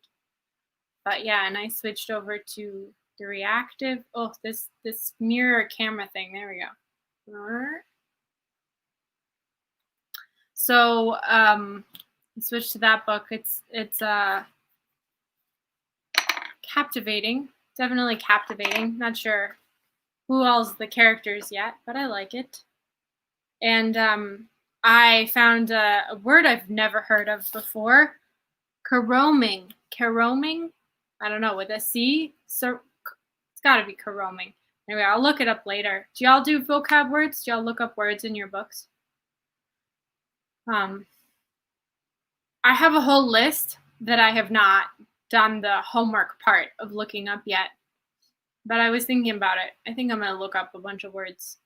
But yeah, and I switched over to the reactive. Oh, this mirror camera thing. There we go. So switch to that book. It's captivating. Definitely captivating. Not sure who else the characters yet, but I like it. And I found a word I've never heard of before. Caroming. Caroming? I don't know, with a C? So it's got to be caroming. Anyway, I'll look it up later. Do y'all do vocab words? Do y'all look up words in your books? I have a whole list that I have not done the homework part of looking up yet. But I was thinking about it. I think I'm going to look up a bunch of words.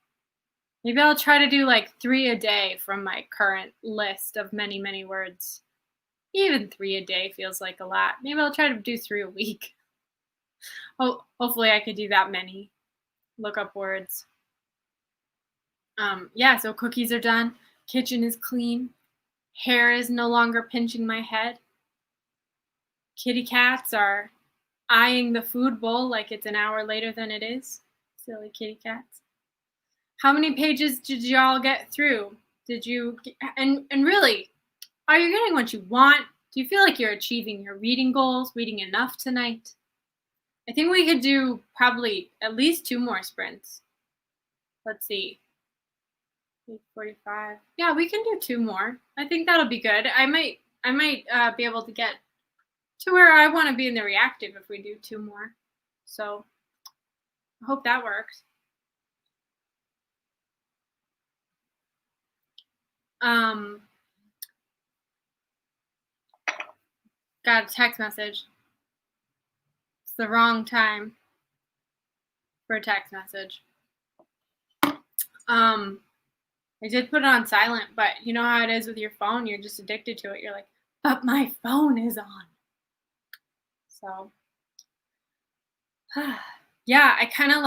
Maybe I'll try to do like 3 a day from my current list of many, many words. Even 3 a day feels like a lot. Maybe I'll try to do 3 a week. Oh, hopefully I could do that many. Look up words. Yeah, so cookies are done. Kitchen is clean. Hair is no longer pinching my head. Kitty cats are eyeing the food bowl like it's an hour later than it is. Silly kitty cats. How many pages did y'all get through? Did you, and really, are you getting what you want? Do you feel like you're achieving your reading goals, reading enough tonight? I think we could do probably at least 2 more sprints. Let's see. 8:45. Yeah, we can do 2 more. I think that'll be good. I might be able to get to where I want to be in the reactive if we do 2 more. So I hope that works. Got a text message. It's the wrong time for a text message. I did put it on silent, but you know how it is with your phone. You're just addicted to it. You're like, but my phone is on. So, yeah, I kind of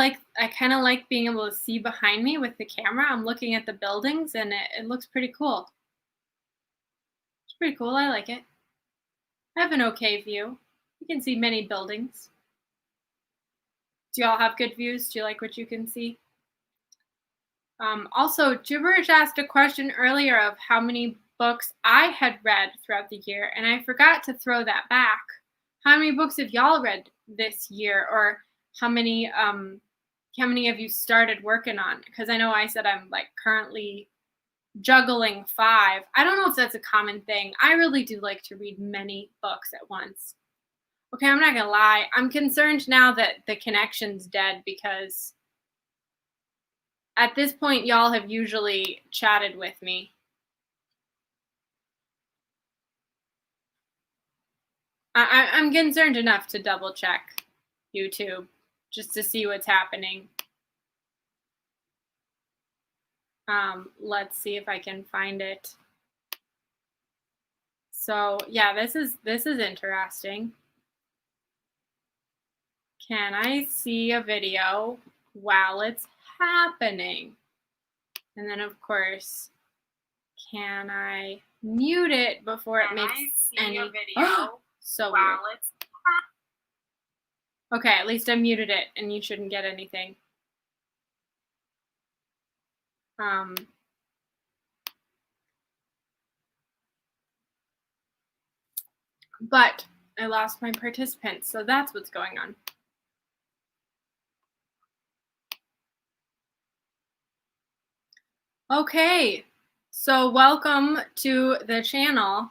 like being able to see behind me with the camera. I'm looking at the buildings, and it looks pretty cool. It's pretty cool. I like it. I have an okay view. You can see many buildings. Do y'all have good views? Do you like what you can see? Also, Gibberish asked a question earlier of how many books I had read throughout the year, and I forgot to throw that back. How many books have y'all read this year, or how many of you started working on? Because I know I said I'm like currently juggling 5. I don't know if that's a common thing. I really do like to read many books at once. Okay, I'm not gonna lie. I'm concerned now that the connection's dead because at this point, y'all have usually chatted with me. I'm concerned enough to double check YouTube just to see what's happening. Let's see if I can find it. So yeah, this is interesting. Can I see a video while it's happening? And then of course, can I mute it before it makes any video? So while weird. Okay, at least I muted it and you shouldn't get anything. But I lost my participants, so that's what's going on. Okay, so welcome to the channel.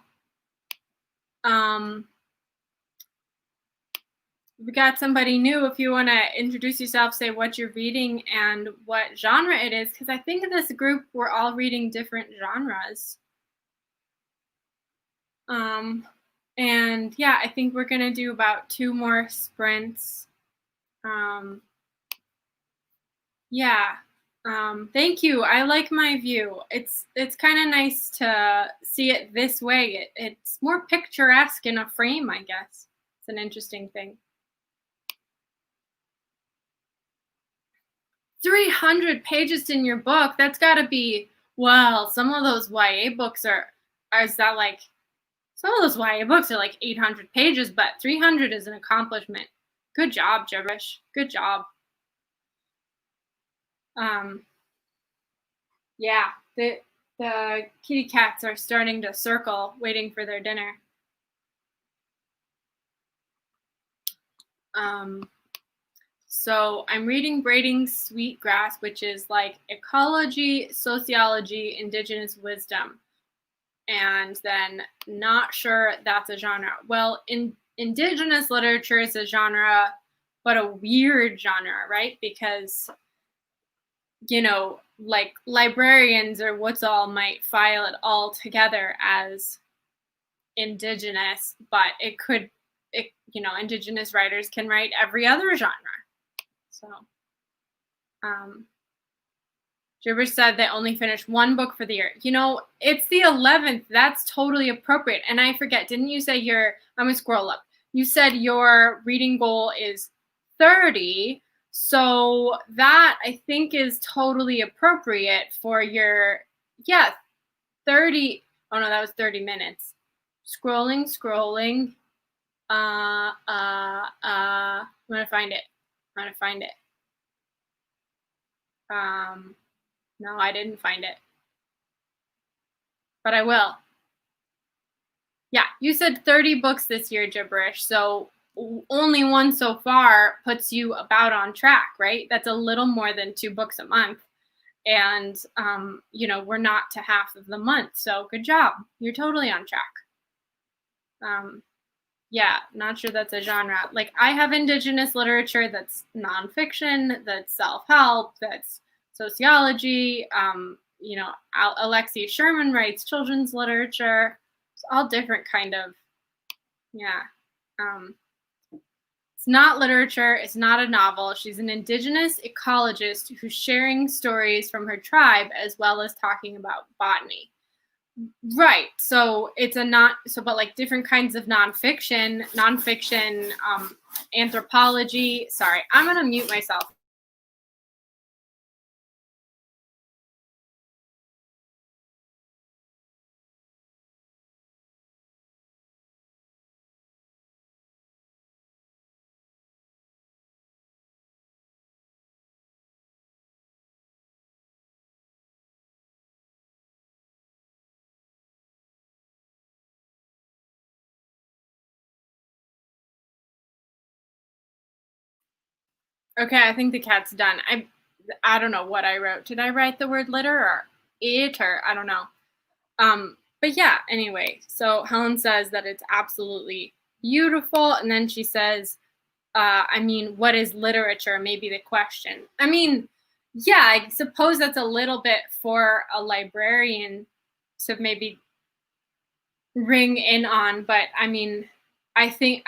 We got somebody new. If you want to introduce yourself, say what you're reading and what genre it is, because I think in this group we're all reading different genres. And yeah, I think we're gonna do about 2 more sprints. Yeah. Thank you. I like my view. It's kind of nice to see it this way. It's more picturesque in a frame, I guess. It's an interesting thing. 300 pages in your book. That's got to be, well, some of those YA books is that like, some of those YA books are like 800 pages, but 300 is an accomplishment. Good job, Gibberish. Good job. Yeah, the kitty cats are starting to circle, waiting for their dinner. So I'm reading Braiding Sweetgrass, which is like ecology, sociology, indigenous wisdom. And then not sure that's a genre. Well, indigenous literature is a genre, but a weird genre, right? Because, you know, like librarians or what's all might file it all together as indigenous, but indigenous writers can write every other genre. So, Gibberish said they only finished 1 book for the year. You know, it's the 11th. That's totally appropriate. And I forget, didn't you say I'm going to scroll up. You said your reading goal is 30. So that I think is totally appropriate for your, 30. Oh no, that was 30 minutes. Scrolling. I'm going to find it. No, I didn't find it, but I will. Yeah, you said 30 books this year, Gibberish. So only 1 so far puts you about on track, right? That's a little more than 2 books a month. And, we're not to half of the month. So good job. You're totally on track. Yeah, not sure that's a genre. Like I have indigenous literature that's nonfiction, that's self-help, that's sociology. Alexi Sherman writes children's literature. It's all different kind of, it's not literature. It's not a novel. She's an indigenous ecologist who's sharing stories from her tribe as well as talking about botany. Right. So it's but like different kinds of nonfiction, anthropology. Sorry, I'm going to mute myself. Okay, I think the cat's done. I don't know what I wrote. Did I write the word litter or it or I don't know. But yeah, anyway, so Helen says that it's absolutely beautiful. And then she says, what is literature? Maybe the question. Yeah, I suppose that's a little bit for a librarian to maybe ring in on, but I think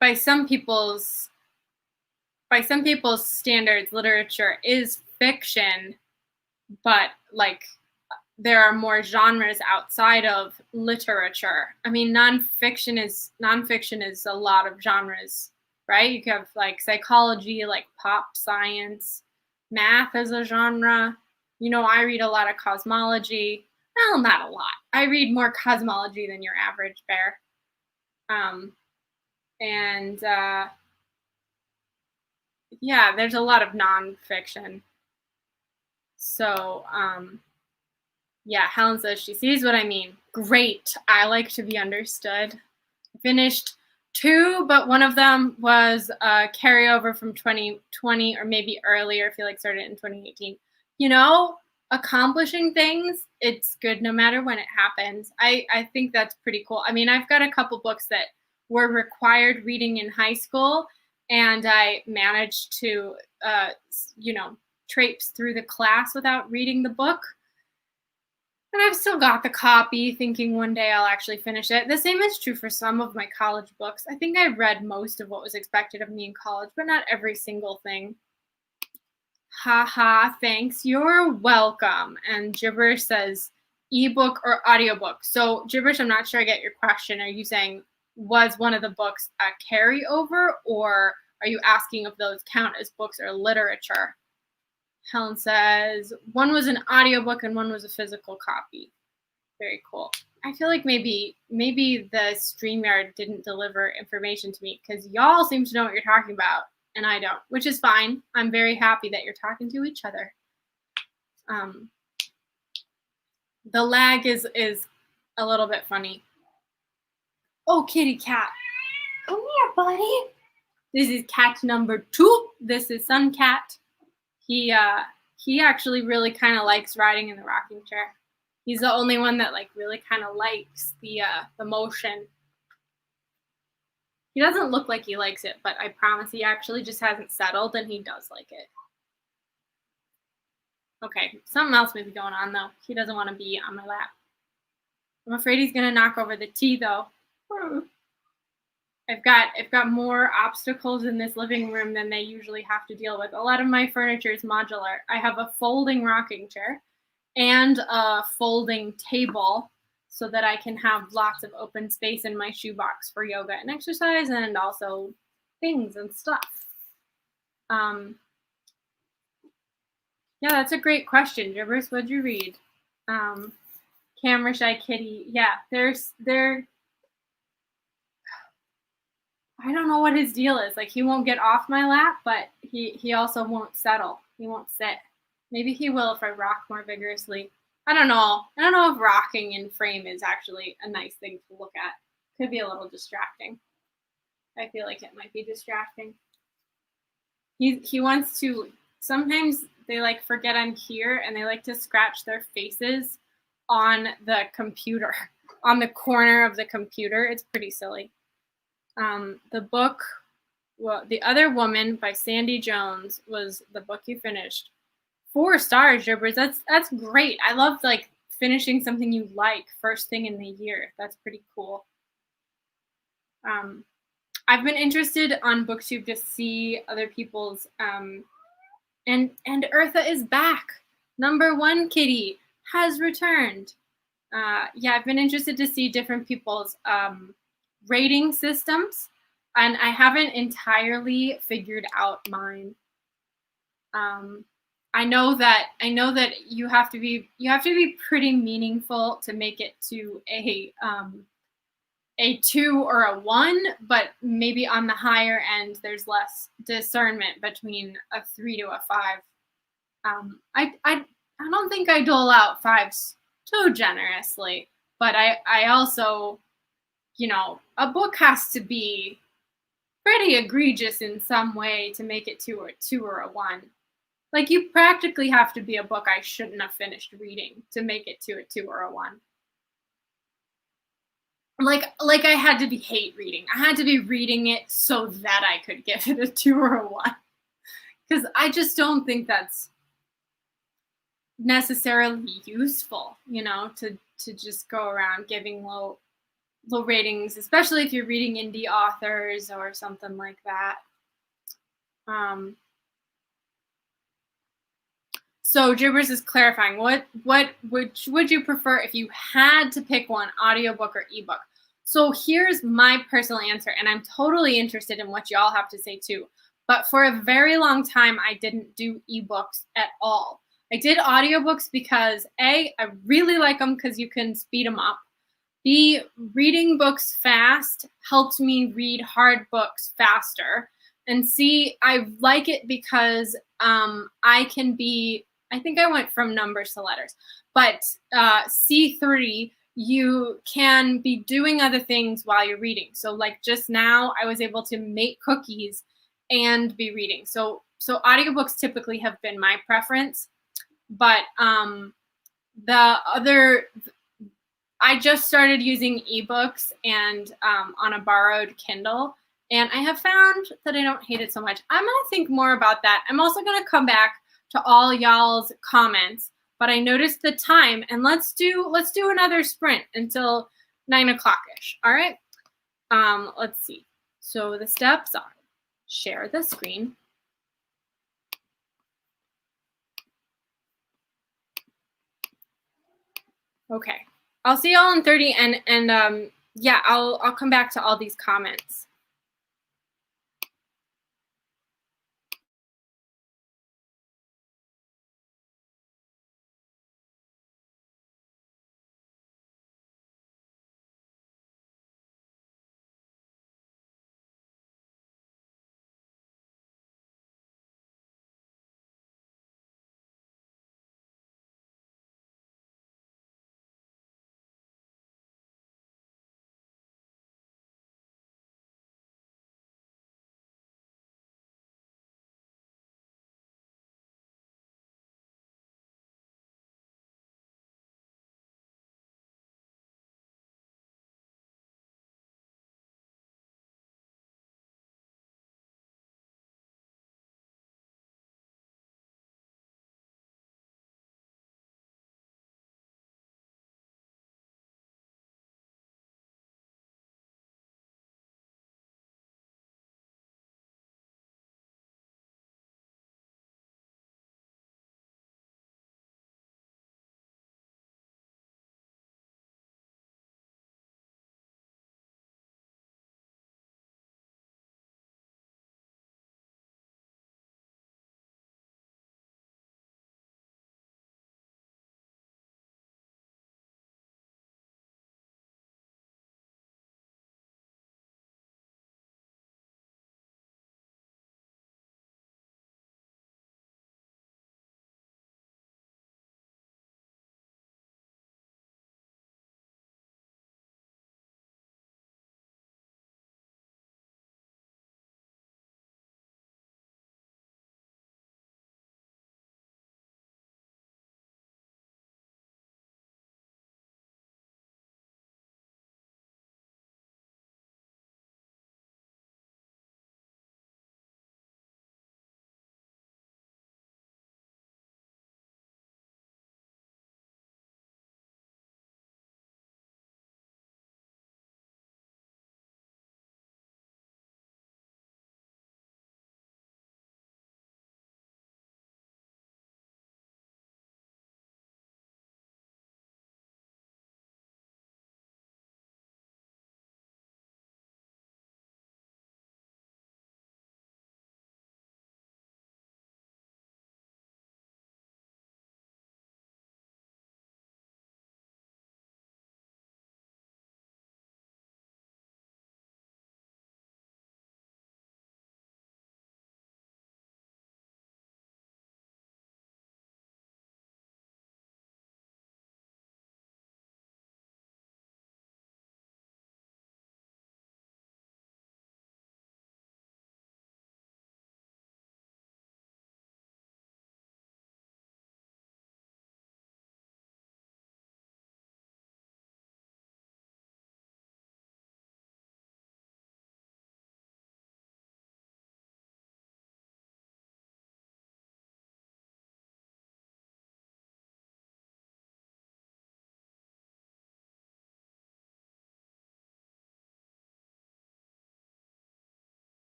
by some people's standards, literature is fiction, but like there are more genres outside of literature. Nonfiction is a lot of genres, right? You have like psychology, like pop science, math as a genre. I read a lot of cosmology. Well, not a lot. I read more cosmology than your average bear. There's a lot of nonfiction. So, Helen says she sees what I mean. Great. I like to be understood. I finished 2, but one of them was a carryover from 2020 or maybe earlier. I feel like started in 2018. Accomplishing things, it's good no matter when it happens. I think that's pretty cool. I've got a couple books that were required reading in high school, and I managed to, traipse through the class without reading the book. And I've still got the copy, thinking one day I'll actually finish it. The same is true for some of my college books. I think I read most of what was expected of me in college, but not every single thing. Haha, thanks. You're welcome. And Gibberish says ebook or audiobook. So Gibberish, I'm not sure I get your question. Are you saying was one of the books a carryover, or are you asking if those count as books or literature? Helen says one was an audiobook and one was a physical copy. Very cool. I feel like maybe the StreamYard didn't deliver information to me because y'all seem to know what you're talking about and I don't, which is fine. I'm very happy that you're talking to each other. The lag is a little bit funny. Oh, kitty cat. Come here, buddy. This is cat number 2. This is Sun Cat. He actually really kind of likes riding in the rocking chair. He's the only one that like really kind of likes the motion. He doesn't look like he likes it, but I promise he actually just hasn't settled and he does like it. Okay, something else may be going on though. He doesn't want to be on my lap. I'm afraid he's gonna knock over the tea though. I've got more obstacles in this living room than they usually have to deal with. A lot of my furniture is modular. I have a folding rocking chair and a folding table so that I can have lots of open space in my shoebox for yoga and exercise and also things and stuff. Yeah, that's a great question. Gibbers, what'd you read? Camera Shy Kitty. Yeah, I don't know what his deal is. Like, he won't get off my lap, but he also won't settle. He won't sit. Maybe he will if I rock more vigorously. I don't know. I don't know if rocking in frame is actually a nice thing to look at. Could be a little distracting. I feel like it might be distracting. He wants to, sometimes they like forget I'm here and they like to scratch their faces on the computer, on the corner of the computer. It's pretty silly. The book, well, The Other Woman by Sandy Jones was the book you finished. 4 stars, Gibbers. That's great. I love like finishing something you like first thing in the year. That's pretty cool. I've been interested on BookTube to see other people's and Eartha is back. Number 1 kitty has returned. Yeah, I've been interested to see different people's rating systems, and I haven't entirely figured out mine. I know that you have to be pretty meaningful to make it to a 2 or a 1, but maybe on the higher end there's less discernment between a 3 to a 5. I don't think I dole out 5s too generously, but I also, you know, a book has to be pretty egregious in some way to make it to a 2 or a 1. Like, you practically have to be a book I shouldn't have finished reading to make it to a 2 or a 1. Like I had to be hate reading. I had to be reading it so that I could give it a 2 or a 1. Because I just don't think that's necessarily useful, you know, to just go around giving low ratings, especially if you're reading indie authors or something like that. So Gibbers is clarifying, which would you prefer if you had to pick one, audiobook or ebook? So here's my personal answer, and I'm totally interested in what y'all have to say too. But for a very long time, I didn't do ebooks at all. I did audiobooks because A, I really like them because you can speed them up. B, reading books fast helped me read hard books faster. And C, I like it because I think I went from numbers to letters, but C3, you can be doing other things while you're reading. So like just now, I was able to make cookies and be reading. So audiobooks typically have been my preference, but I just started using ebooks and on a borrowed Kindle, and I have found that I don't hate it so much. I'm going to think more about that. I'm also going to come back to all y'all's comments, but I noticed the time, and let's do another sprint until 9 o'clock-ish. All right. Let's see. So the steps are share the screen. Okay. I'll see y'all in 30, and yeah, I'll come back to all these comments.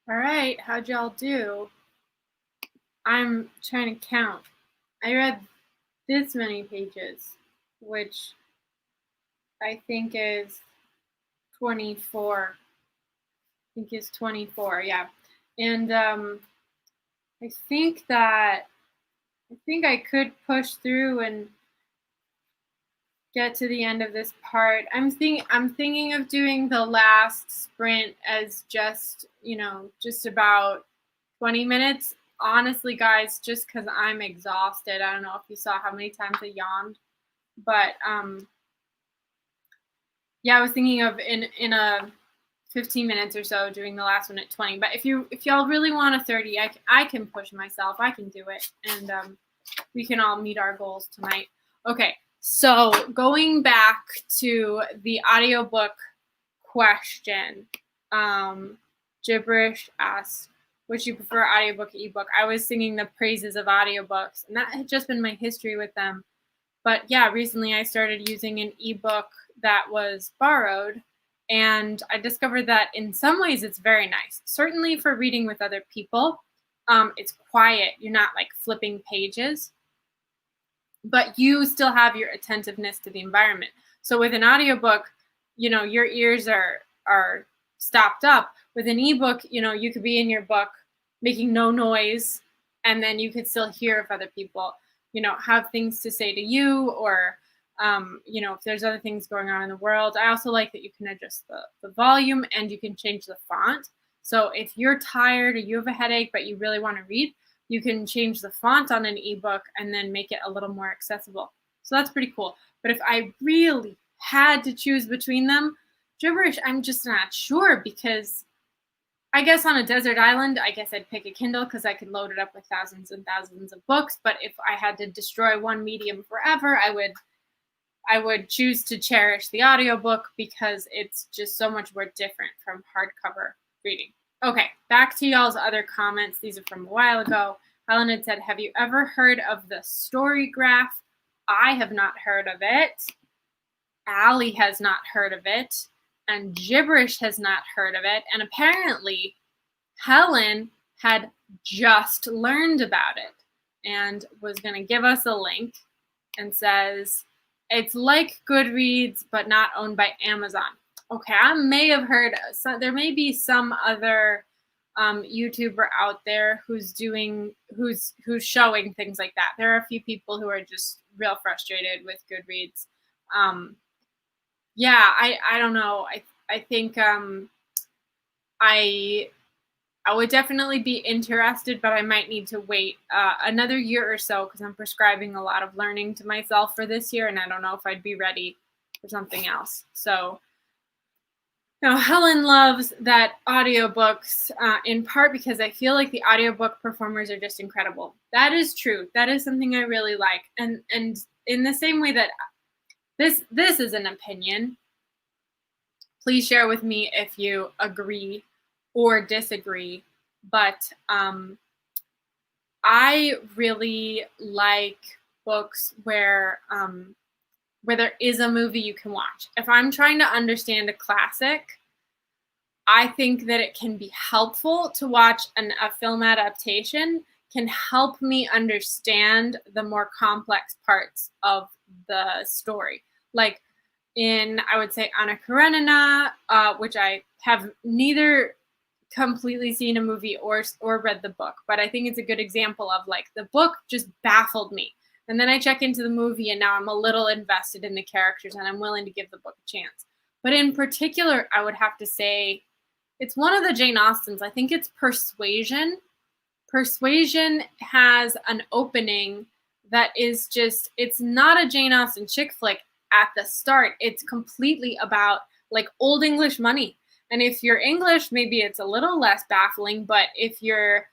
All right, how'd y'all do? I'm trying to count. I read this many pages, which I think is 24. I think is 24, yeah. And I think I could push through and get to the end of this part. I'm thinking of doing the last sprint as just about 20 minutes. Honestly, guys, just because I'm exhausted. I don't know if you saw how many times I yawned, but yeah, I was thinking of in a 15 minutes or so doing the last one at 20. But if y'all really want a 30, I can push myself. I can do it, and we can all meet our goals tonight. Okay, so going back to the audiobook question, Gibberish asks, would you prefer audiobook or ebook? I was singing the praises of audiobooks, and that had just been my history with them. But yeah, recently I started using an ebook that was borrowed, and I discovered that in some ways it's very nice. Certainly for reading with other people, it's quiet. You're not like flipping pages, but you still have your attentiveness to the environment. So with an audiobook, your ears are stopped up. With an ebook, you could be in your book making no noise, and then you could still hear if other people, have things to say to you, or, if there's other things going on in the world. I also like that you can adjust the volume, and you can change the font. So if you're tired or you have a headache, but you really want to read, you can change the font on an ebook and then make it a little more accessible. So that's pretty cool. But if I really had to choose between them, Gibberish, I'm just not sure, because I guess on a desert island, I guess I'd pick a Kindle because I could load it up with thousands and thousands of books. But if I had to destroy one medium forever, I would choose to cherish the audiobook because it's just so much more different from hardcover reading. Okay, back to y'all's other comments. These are from a while ago. Helen had said, have you ever heard of the story graph? I have not heard of it. Allie has not heard of it. And Gibberish has not heard of it. And apparently, Helen had just learned about it and was going to give us a link, and says, it's like Goodreads, but not owned by Amazon. Okay, I may have heard, there may be some other YouTuber out there who's showing things like that. There are a few people who are just real frustrated with Goodreads. Yeah, I don't know. I think I would definitely be interested, but I might need to wait another year or so, because I'm prescribing a lot of learning to myself for this year, and I don't know if I'd be ready for something else. So now Helen loves that audiobooks, in part because I feel like the audiobook performers are just incredible. That is true. That is something I really like. And in the same way that this is an opinion, please share with me if you agree or disagree. But I really like books where there is a movie you can watch. If I'm trying to understand a classic, I think that it can be helpful to watch a film adaptation, can help me understand the more complex parts of the story. Like in, I would say, Anna Karenina, which I have neither completely seen a movie or read the book, but I think it's a good example of, like, the book just baffled me. And then I check into the movie, and now I'm a little invested in the characters, and I'm willing to give the book a chance. But in particular, I would have to say it's one of the Jane Austens. I think it's Persuasion. Persuasion has an opening that is just, it's not a Jane Austen chick flick at the start. It's completely about, like, Old English money. And if you're English, maybe it's a little less baffling, but if you're,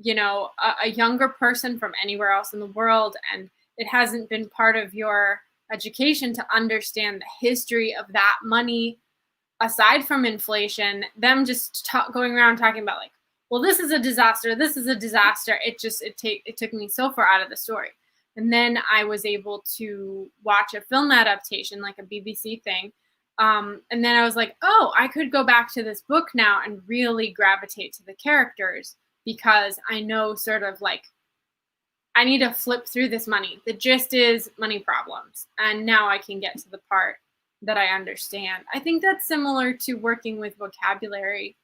a younger person from anywhere else in the world, and it hasn't been part of your education to understand the history of that money, aside from inflation, them just going around talking about, like, well, this is a disaster, it took me so far out of the story. And then I was able to watch a film adaptation, like a BBC thing, And then I was like, oh, I could go back to this book now and really gravitate to the characters because I know sort of like I need to flip through this money. The gist is money problems. And now I can get to the part that I understand. I think that's similar to working with vocabulary.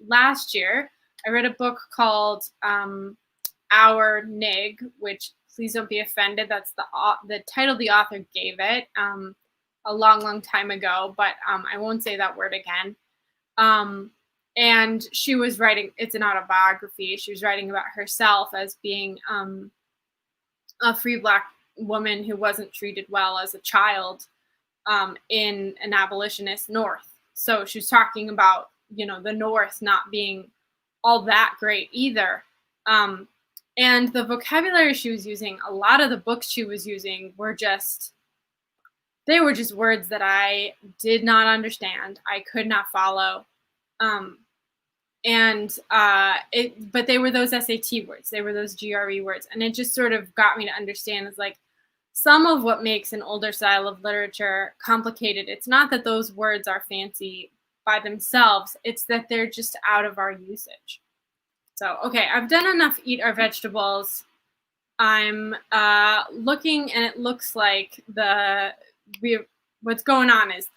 Last year, I read a book called Our Nig, which, please don't be offended, that's the title the author gave it a long, long time ago, but I won't say that word again. And she was writing, it's an autobiography. She was writing about herself as being a free Black woman who wasn't treated well as a child in an abolitionist North. So she was talking about, the North not being all that great either. And the vocabulary she was using, a lot of the books she was using were just words that I did not understand. I could not follow. But they were those SAT words. They were those GRE words. And it just sort of got me to understand is like some of what makes an older style of literature complicated. It's not that those words are fancy by themselves. It's that they're just out of our usage. So, okay, I've done enough eat our vegetables. I'm looking and it looks like what's going on is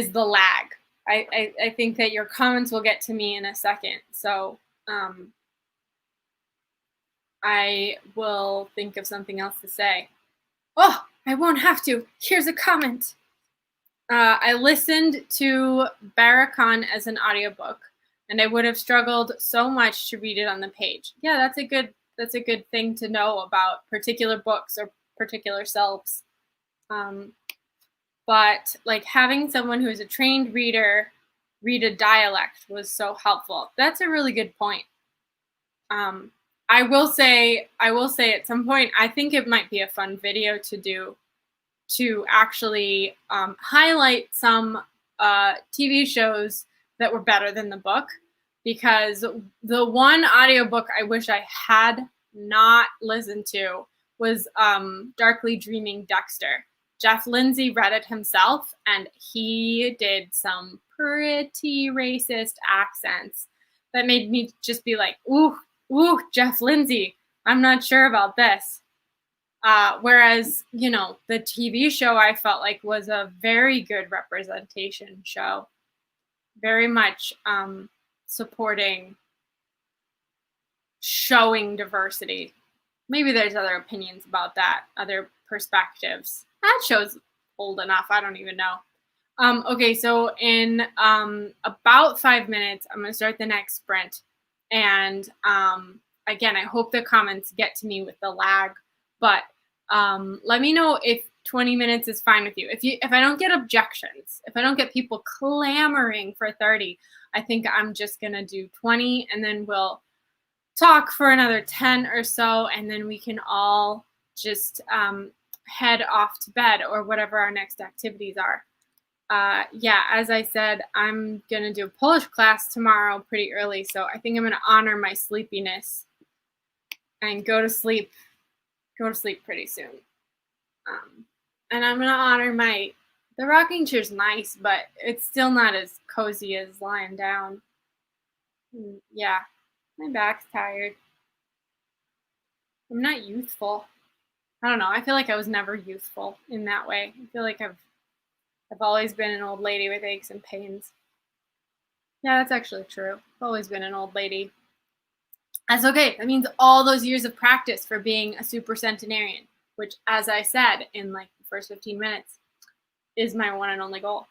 the lag. I think that your comments will get to me in a second. So I will think of something else to say. Oh, I won't have to. Here's a comment. I listened to Barracan as an audiobook, and I would have struggled so much to read it on the page. Yeah, that's a good thing to know about particular books or particular selves. But like having someone who is a trained reader read a dialect was so helpful. That's a really good point. I will say at some point, I think it might be a fun video to do to actually highlight some TV shows that were better than the book, because the one audiobook I wish I had not listened to was Darkly Dreaming Dexter. Jeff Lindsay read it himself, and he did some pretty racist accents that made me just be like, ooh, Jeff Lindsay, I'm not sure about this. Whereas, the TV show I felt like was a very good representation show, very much supporting, showing diversity. Maybe there's other opinions about that, other perspectives. That show's old enough. I don't even know. Okay, so in about 5 minutes, I'm going to start the next sprint. And again, I hope the comments get to me with the lag. But let me know if 20 minutes is fine with you. If I don't get objections, if I don't get people clamoring for 30, I think I'm just going to do 20, and then we'll talk for another 10 or so, and then we can all just head off to bed or whatever our next activities are. Yeah, as I said, I'm going to do a Polish class tomorrow pretty early, so I think I'm going to honor my sleepiness and go to sleep pretty soon. And I'm going to honor the rocking chair's nice, but it's still not as cozy as lying down. Yeah, my back's tired. I'm not youthful. I don't know. I feel like I was never youthful in that way. I feel like I've always been an old lady with aches and pains. Yeah, that's actually true. I've always been an old lady. That's okay. That means all those years of practice for being a super centenarian, which, as I said in like the first 15 minutes, is my one and only goal.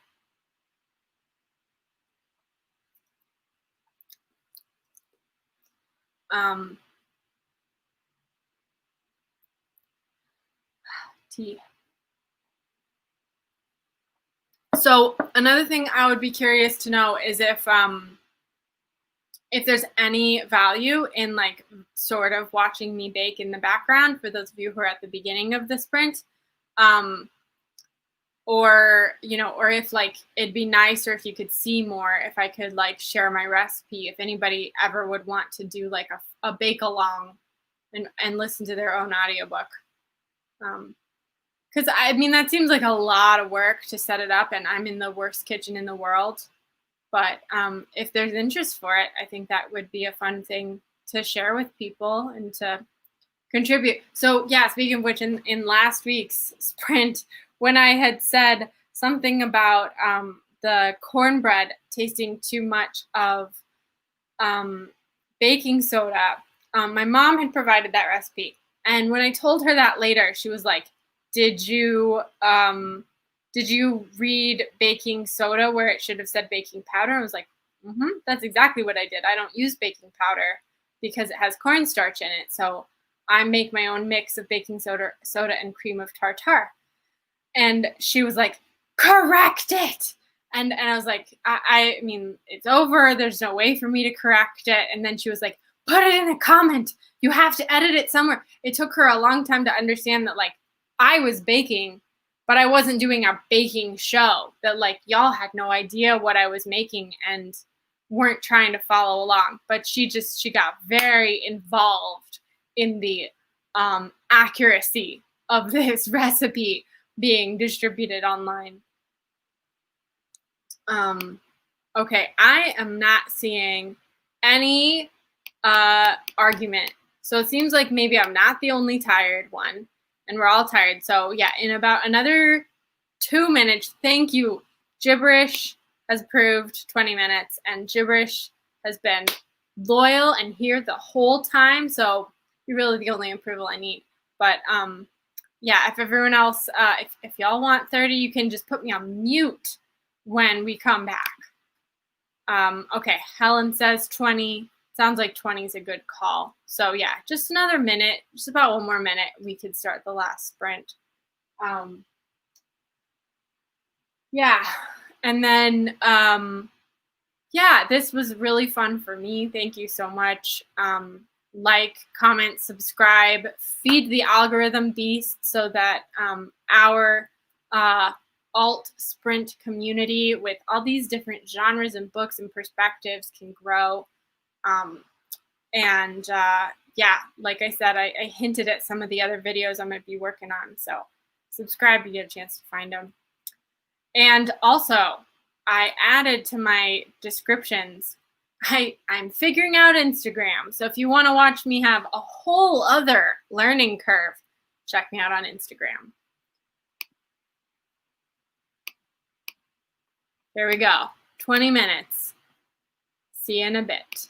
Tea. So another thing I would be curious to know is if there's any value in like sort of watching me bake in the background for those of you who are at the beginning of the sprint, or if like it'd be nicer if you could see more, if I could like share my recipe, if anybody ever would want to do like a bake along and listen to their own audiobook. Because I mean, that seems like a lot of work to set it up, and I'm in the worst kitchen in the world. But if there's interest for it, I think that would be a fun thing to share with people and to contribute. So yeah, speaking of which, in last week's sprint, when I had said something about the cornbread tasting too much of baking soda, my mom had provided that recipe, and when I told her that later, she was like, "Did you read baking soda where it should have said baking powder?" I was like, "That's exactly what I did. I don't use baking powder because it has cornstarch in it, so I make my own mix of baking soda and cream of tartar." And she was like, "Correct it." And I was like, I mean, it's over. There's no way for me to correct it. And then she was like, "Put it in a comment. You have to edit it somewhere." It took her a long time to understand that, like, I was baking, but I wasn't doing a baking show, that, like, y'all had no idea what I was making and weren't trying to follow along. But she got very involved in the accuracy of this recipe being distributed online. Okay, I am not seeing any argument. So it seems like maybe I'm not the only tired one, and we're all tired. So yeah, in about another 2 minutes, thank you. Gibberish has proved 20 minutes, and Gibberish has been loyal and here the whole time. So you're really the only approval I need. But yeah, if everyone else, if y'all want 30, you can just put me on mute when we come back. Okay, Helen says 20. Sounds like 20 is a good call. So yeah, just another minute, just about one more minute, we could start the last sprint. Yeah, and then yeah, this was really fun for me. Thank you so much. Like, comment, subscribe, feed the algorithm beast so that our alt sprint community with all these different genres and books and perspectives can grow. And yeah, like I said, I hinted at some of the other videos I'm going to be working on. So subscribe to get a chance to find them. And also, I added to my descriptions, I'm figuring out Instagram. So if you want to watch me have a whole other learning curve, check me out on Instagram. There we go. 20 minutes. See you in a bit.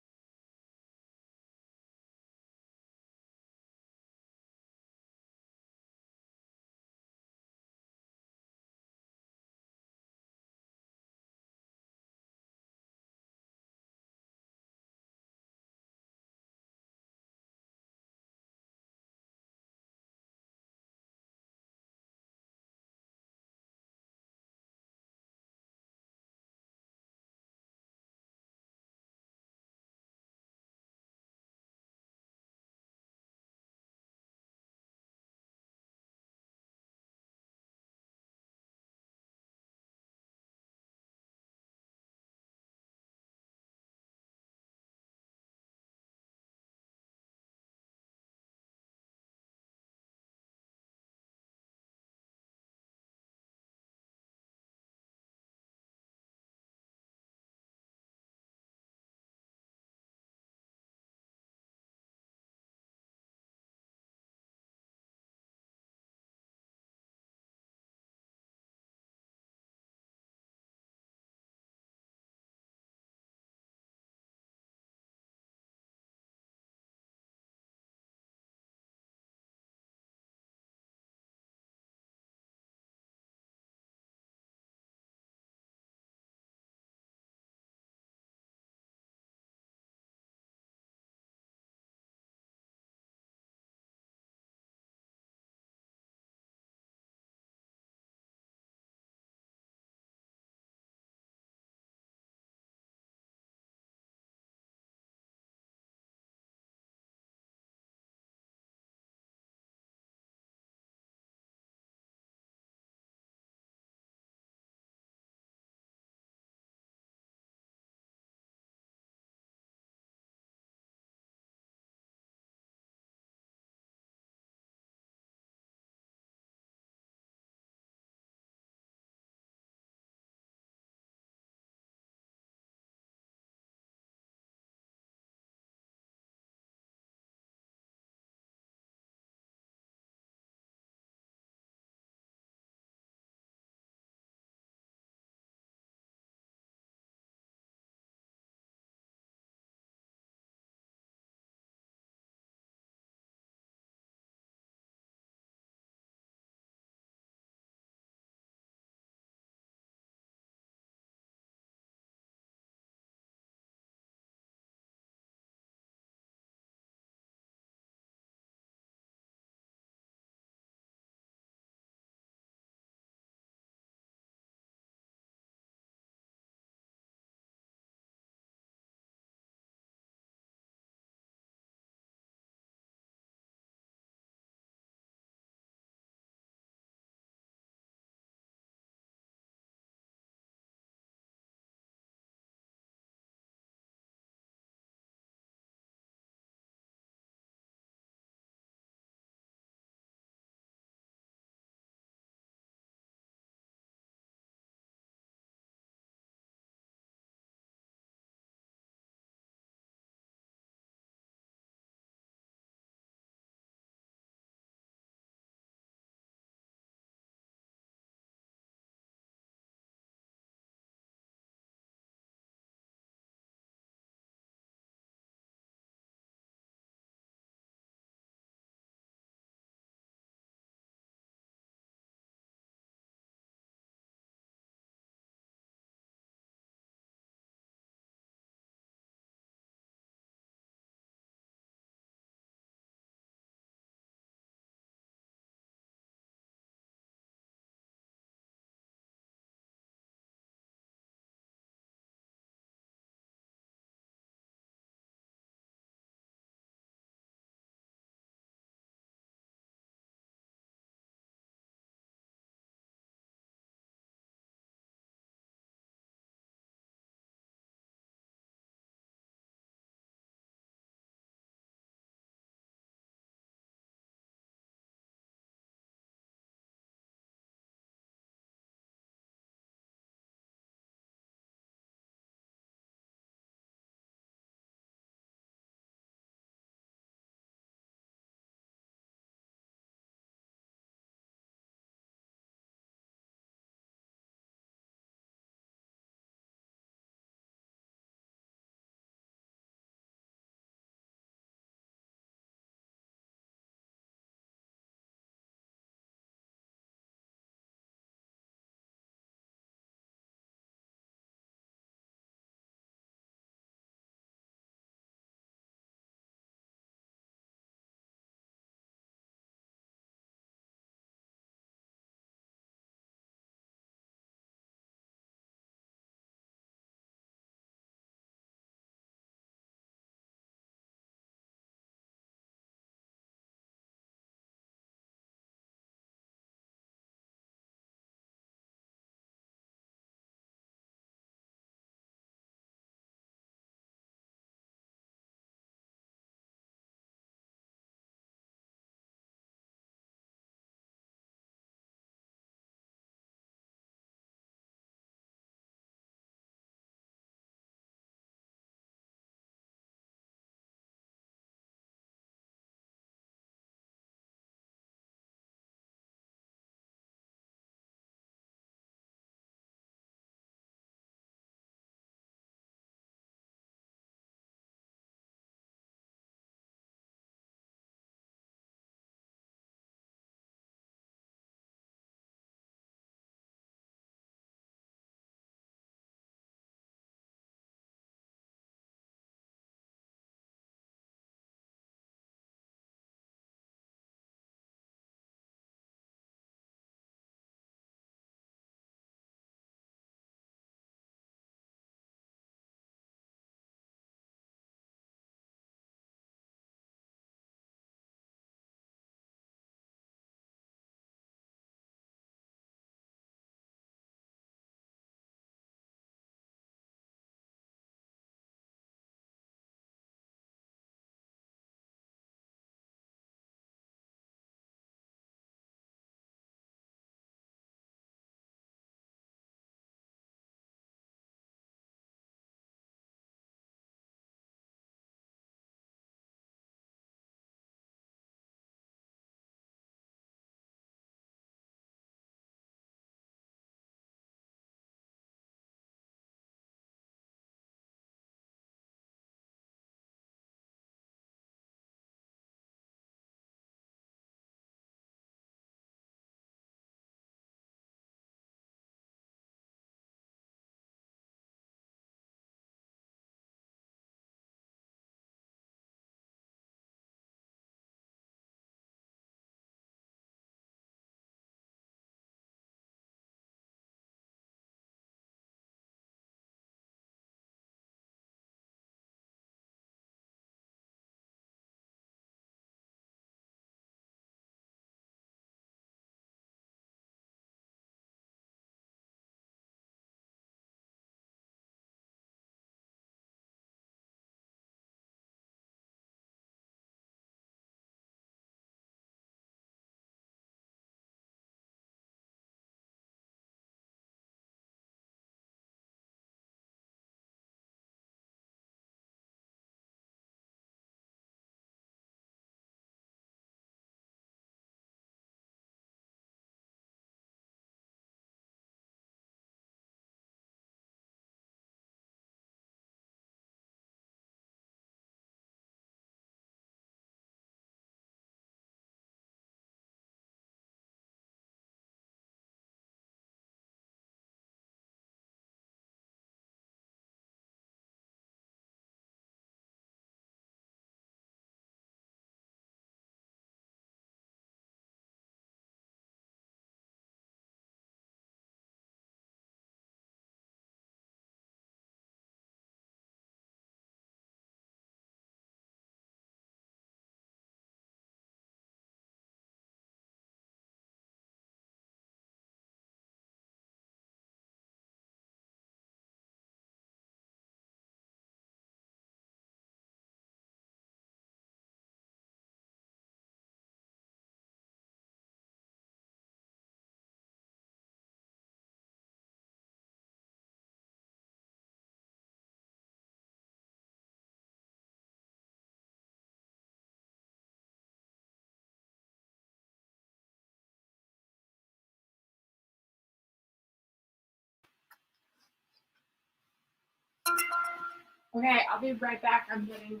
Okay, I'll be right back. I'm getting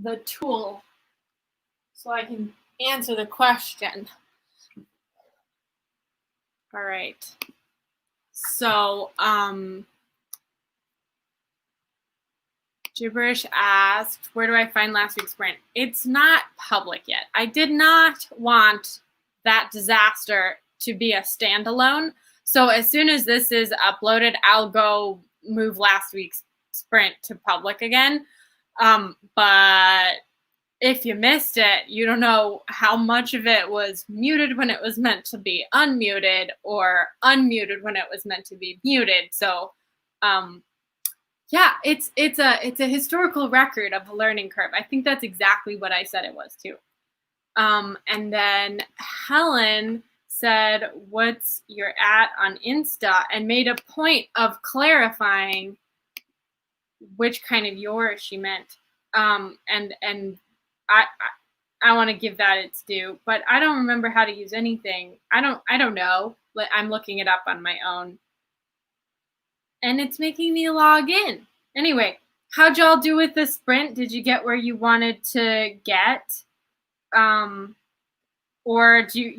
the tool so I can answer the question. All right. So, Gibberish asked, where do I find last week's sprint? It's not public yet. I did not want that disaster to be a standalone. So as soon as this is uploaded, I'll go move last week's sprint to public again. But if you missed it, you don't know how much of it was muted when it was meant to be unmuted, or unmuted when it was meant to be muted. So, yeah, it's a historical record of a learning curve. I think that's exactly what I said it was too. And then Helen said, "What's your @ on Insta?" and made a point of clarifying which kind of yours she meant. And I want to give that its due, but I don't remember how to use anything. I don't know. I'm looking it up on my own. And it's making me log in. Anyway, how'd y'all do with the sprint? Did you get where you wanted to get? Or do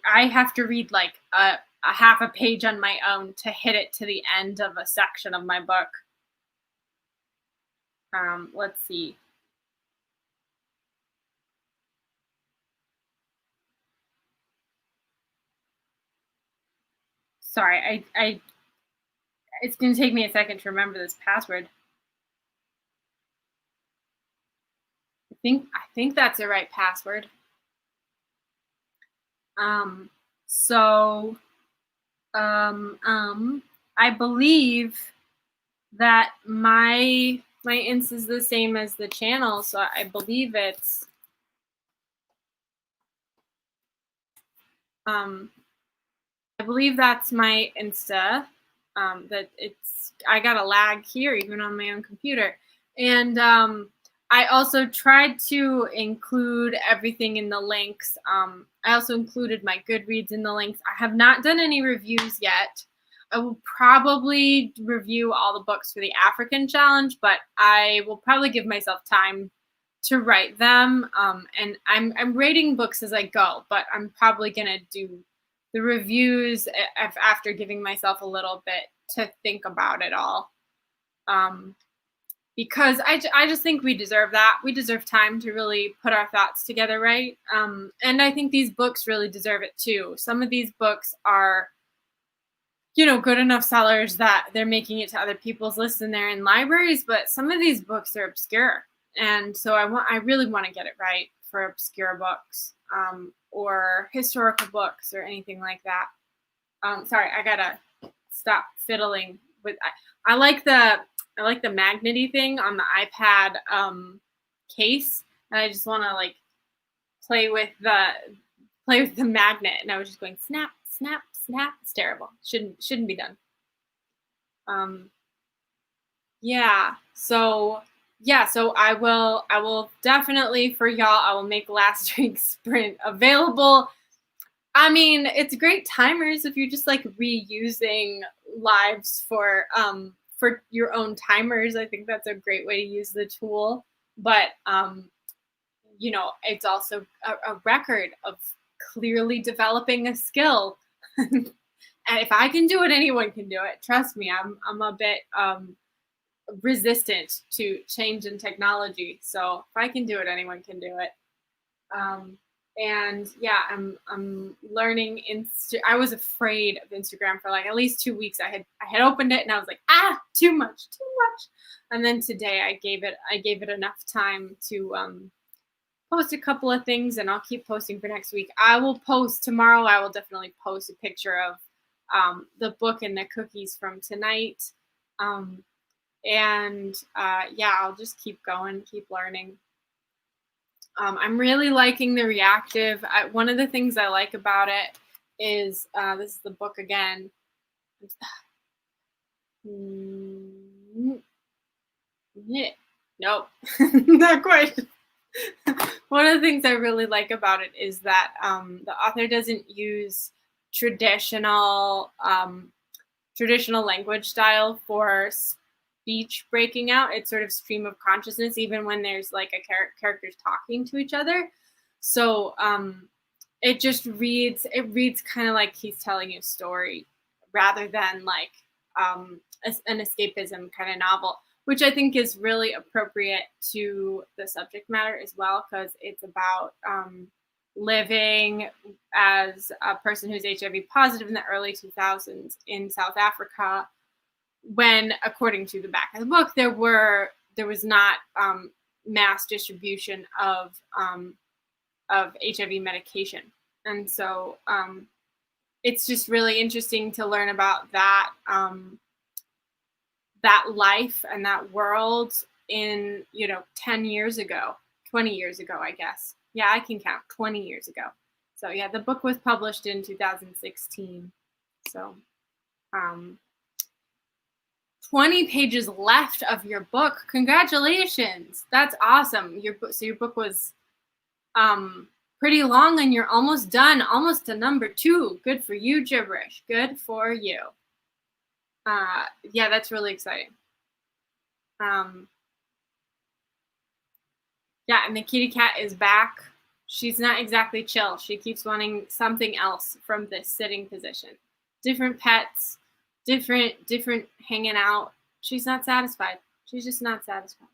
I have to read like a half a page on my own to hit it to the end of a section of my book? Let's see. Sorry, it's going to take me a second to remember this password. I think that's the right password. I believe that my Insta is the same as the channel, so I believe it's I believe that's my Insta. I got a lag here even on my own computer. And I also tried to include everything in the links. I also included my Goodreads in the links. I have not done any reviews yet. I will probably review all the books for the African challenge, but I will probably give myself time to write them. And I'm rating books as I go, but I'm probably gonna do the reviews after giving myself a little bit to think about it all. Because I just think we deserve that. We deserve time to really put our thoughts together, right? And I think these books really deserve it too. Some of these books are, good enough sellers that they're making it to other people's lists and they're in libraries, but some of these books are obscure. And so I really want to get it right for obscure books, or historical books or anything like that. Sorry, I gotta stop fiddling with. I like the magnety thing on the iPad case, and I just want to like play with the magnet, and I was just going snap, snap, snap. It's terrible. Shouldn't be done. So I will definitely, for y'all, I will make last week's sprint available. I mean, it's great timers if you're just like reusing lives for your own timers. I think that's a great way to use the tool. But it's also a record of clearly developing a skill. And if I can do it, anyone can do it. Trust me, I'm a bit resistant to change in technology. So if I can do it, anyone can do it. And yeah, I'm learning. I was afraid of Instagram for like at least 2 weeks. I had opened it and I was like, too much. And then today I gave it enough time to post a couple of things, and I'll keep posting for next week. I will post tomorrow. I will definitely post a picture of the book and the cookies from tonight. I'll just keep going, keep learning. I'm really liking the reactive. One of the things I like about it is, this is the book again. Nope, not quite. One of the things I really like about it is that the author doesn't use traditional language style for speech breaking out. It's sort of stream of consciousness, even when there's like a characters talking to each other. So it just reads kind of like he's telling you a story rather than like an escapism kind of novel, which I think is really appropriate to the subject matter as well, because it's about living as a person who's HIV positive in the early 2000s in South Africa, when, according to the back of the book, there was not mass distribution of HIV medication. And so it's just really interesting to learn about that that life and that world in 10 years ago, 20 years ago, I guess. Yeah, I can count 20 years ago. So yeah, the book was published in 2016. So 20 pages left of your book. Congratulations. That's awesome. Your book was pretty long, and you're almost done, almost to number 2. Good for you, Gibberish. Good for you. Yeah, that's really exciting. Yeah, and the kitty cat is back. She's not exactly chill. She keeps wanting something else from this sitting position. Different pets, different hanging out. She's not satisfied. She's just not satisfied.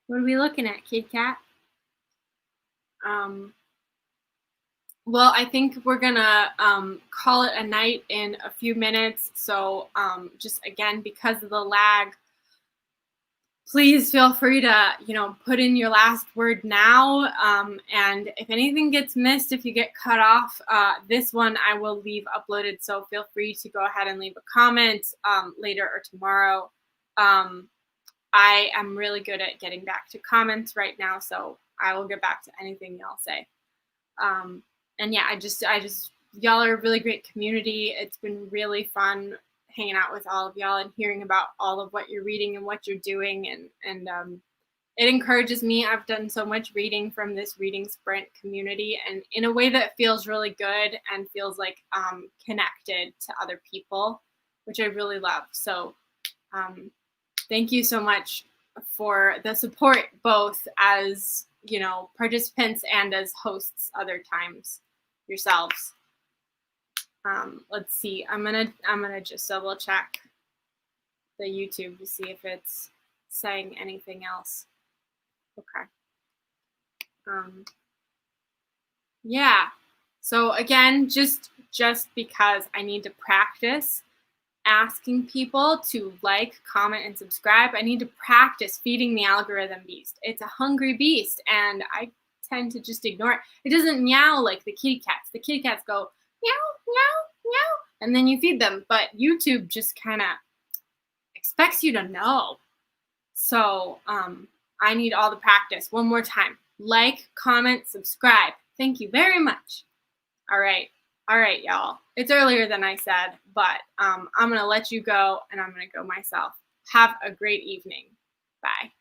What are we looking at, Kid Cat? Well, I think we're gonna call it a night in a few minutes. So just again, because of the lag, please feel free to put in your last word now. And if anything gets missed, if you get cut off, this one I will leave uploaded. So feel free to go ahead and leave a comment later or tomorrow. I am really good at getting back to comments right now, so I will get back to anything y'all say. And yeah, I just y'all are a really great community. It's been really fun hanging out with all of y'all and hearing about all of what you're reading and what you're doing, and it encourages me. I've done so much reading from this reading sprint community, and in a way that feels really good and feels like connected to other people, which I really love. So thank you so much for the support, both as participants and as hosts other times yourselves. Let's see. I'm gonna just double check the YouTube to see if it's saying anything else. Okay. Yeah. So again, just because I need to practice asking people to like, comment, and subscribe, I need to practice feeding the algorithm beast. It's a hungry beast, and I tend to just ignore it. It doesn't meow like the kitty cats. The kitty cats go meow, meow, meow, and then you feed them. But YouTube just kind of expects you to know. So I need all the practice. One more time. Like, comment, subscribe. Thank you very much. All right, y'all. It's earlier than I said, but I'm going to let you go, and I'm going to go myself. Have a great evening. Bye.